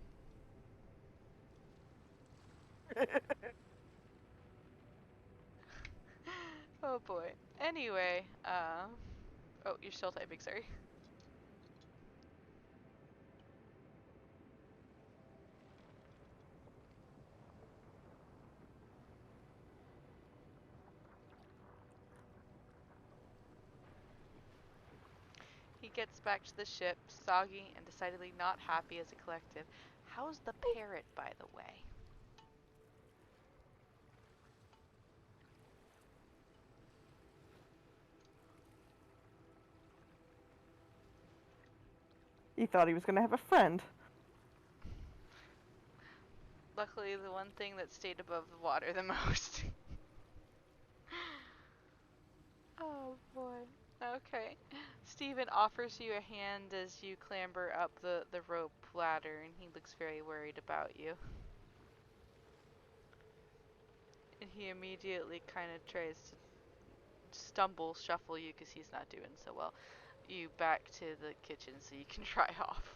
Oh boy. Anyway, oh, you're still typing, sorry. He gets back to the ship, soggy and decidedly not happy as a collective. How's the parrot, by the way? He thought he was gonna have a friend. Luckily, the one thing that stayed above the water the most. Oh boy. Okay. Stephen offers you a hand as you clamber up the rope ladder, and he looks very worried about you. And he immediately kind of tries to shuffle you because he's not doing so well. You back to the kitchen so you can dry off.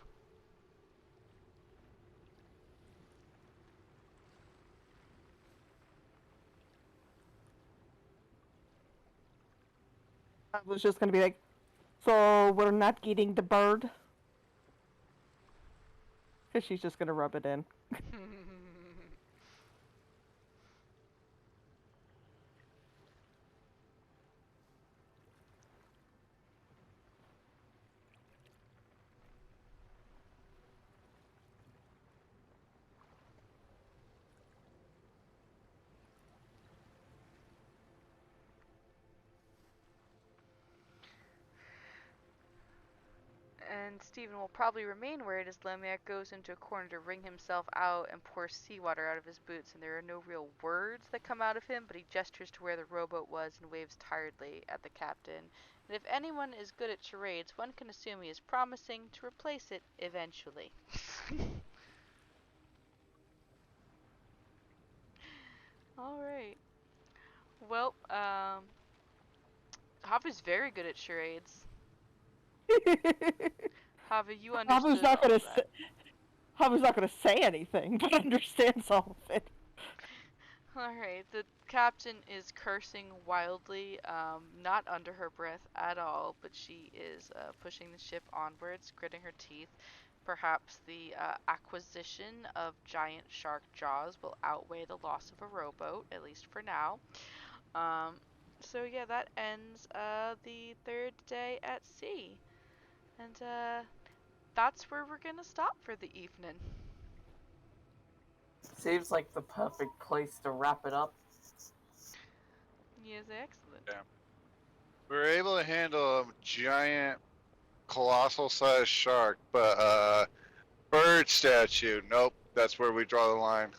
I was just gonna be like, so we're not eating the bird? Because she's just gonna rub it in. And Stephen will probably remain worried as Lemiak goes into a corner to wring himself out and pour seawater out of his boots, and there are no real words that come out of him, but he gestures to where the rowboat was and waves tiredly at the captain. And if anyone is good at charades, one can assume he is promising to replace it eventually. Alright. Well, Javi's very good at charades. Javi, you Habu's understood not all gonna of that. Habu's not gonna say anything, but understands all of it. Alright, the captain is cursing wildly, not under her breath at all, but she is pushing the ship onwards, gritting her teeth. Perhaps the acquisition of giant shark jaws will outweigh the loss of a rowboat, at least for now. Um, so yeah, that ends the third day at sea. And that's where we're gonna stop for the evening. Seems like the perfect place to wrap it up. Yes, excellent. Yeah. We were able to handle a giant, colossal sized shark, but bird statue, nope, that's where we draw the line.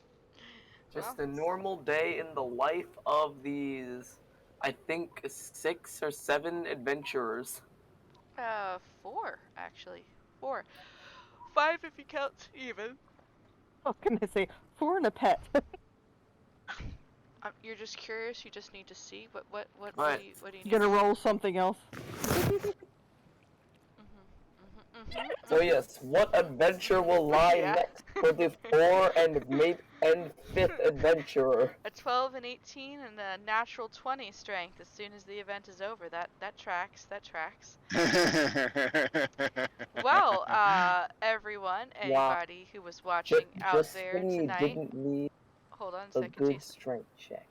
Just Well, a normal day in the life of these, I think, 6 or 7 adventurers. 4 actually. 4. 5 if you count even. What can I say? Four and a pet. You're just curious. You just need to see what Right. what do you You need gonna to roll something else? So yes, what adventure will lie Yeah. next for the 4 and 5th adventurer? A 12 and 18 and a natural 20 strength as soon as the event is over. That tracks. That tracks. Well, everyone, Wow, anybody who was watching out just there when you tonight. didn't need Hold on a a second, good Jason. strength check.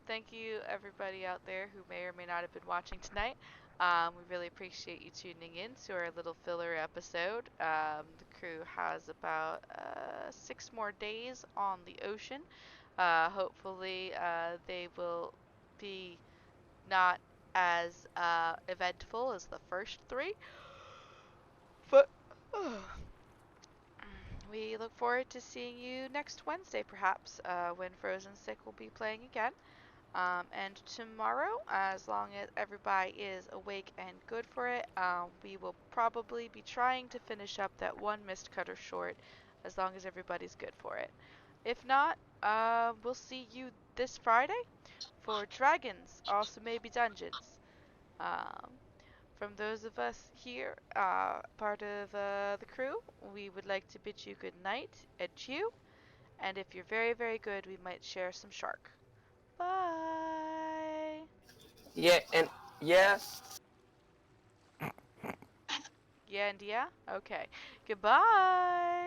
Thank you everybody out there who may or may not have been watching tonight. We really appreciate you tuning in to our little filler episode. The crew has about 6 more days on the ocean. Hopefully, they will be not as eventful as the first 3. But we look forward to seeing you next Wednesday, perhaps, when Frozen Sick will be playing again. And tomorrow, as long as everybody is awake and good for it, we will probably be trying to finish up that one Mist Cutter short, as long as everybody's good for it. If not, we'll see you this Friday for Dragons, also maybe Dungeons. Um, from those of us here, part of the crew, we would like to bid you good night, adieu, and if you're very, very good, we might share some shark. Bye! Yeah, and yeah. Yeah and yeah? Okay. Goodbye!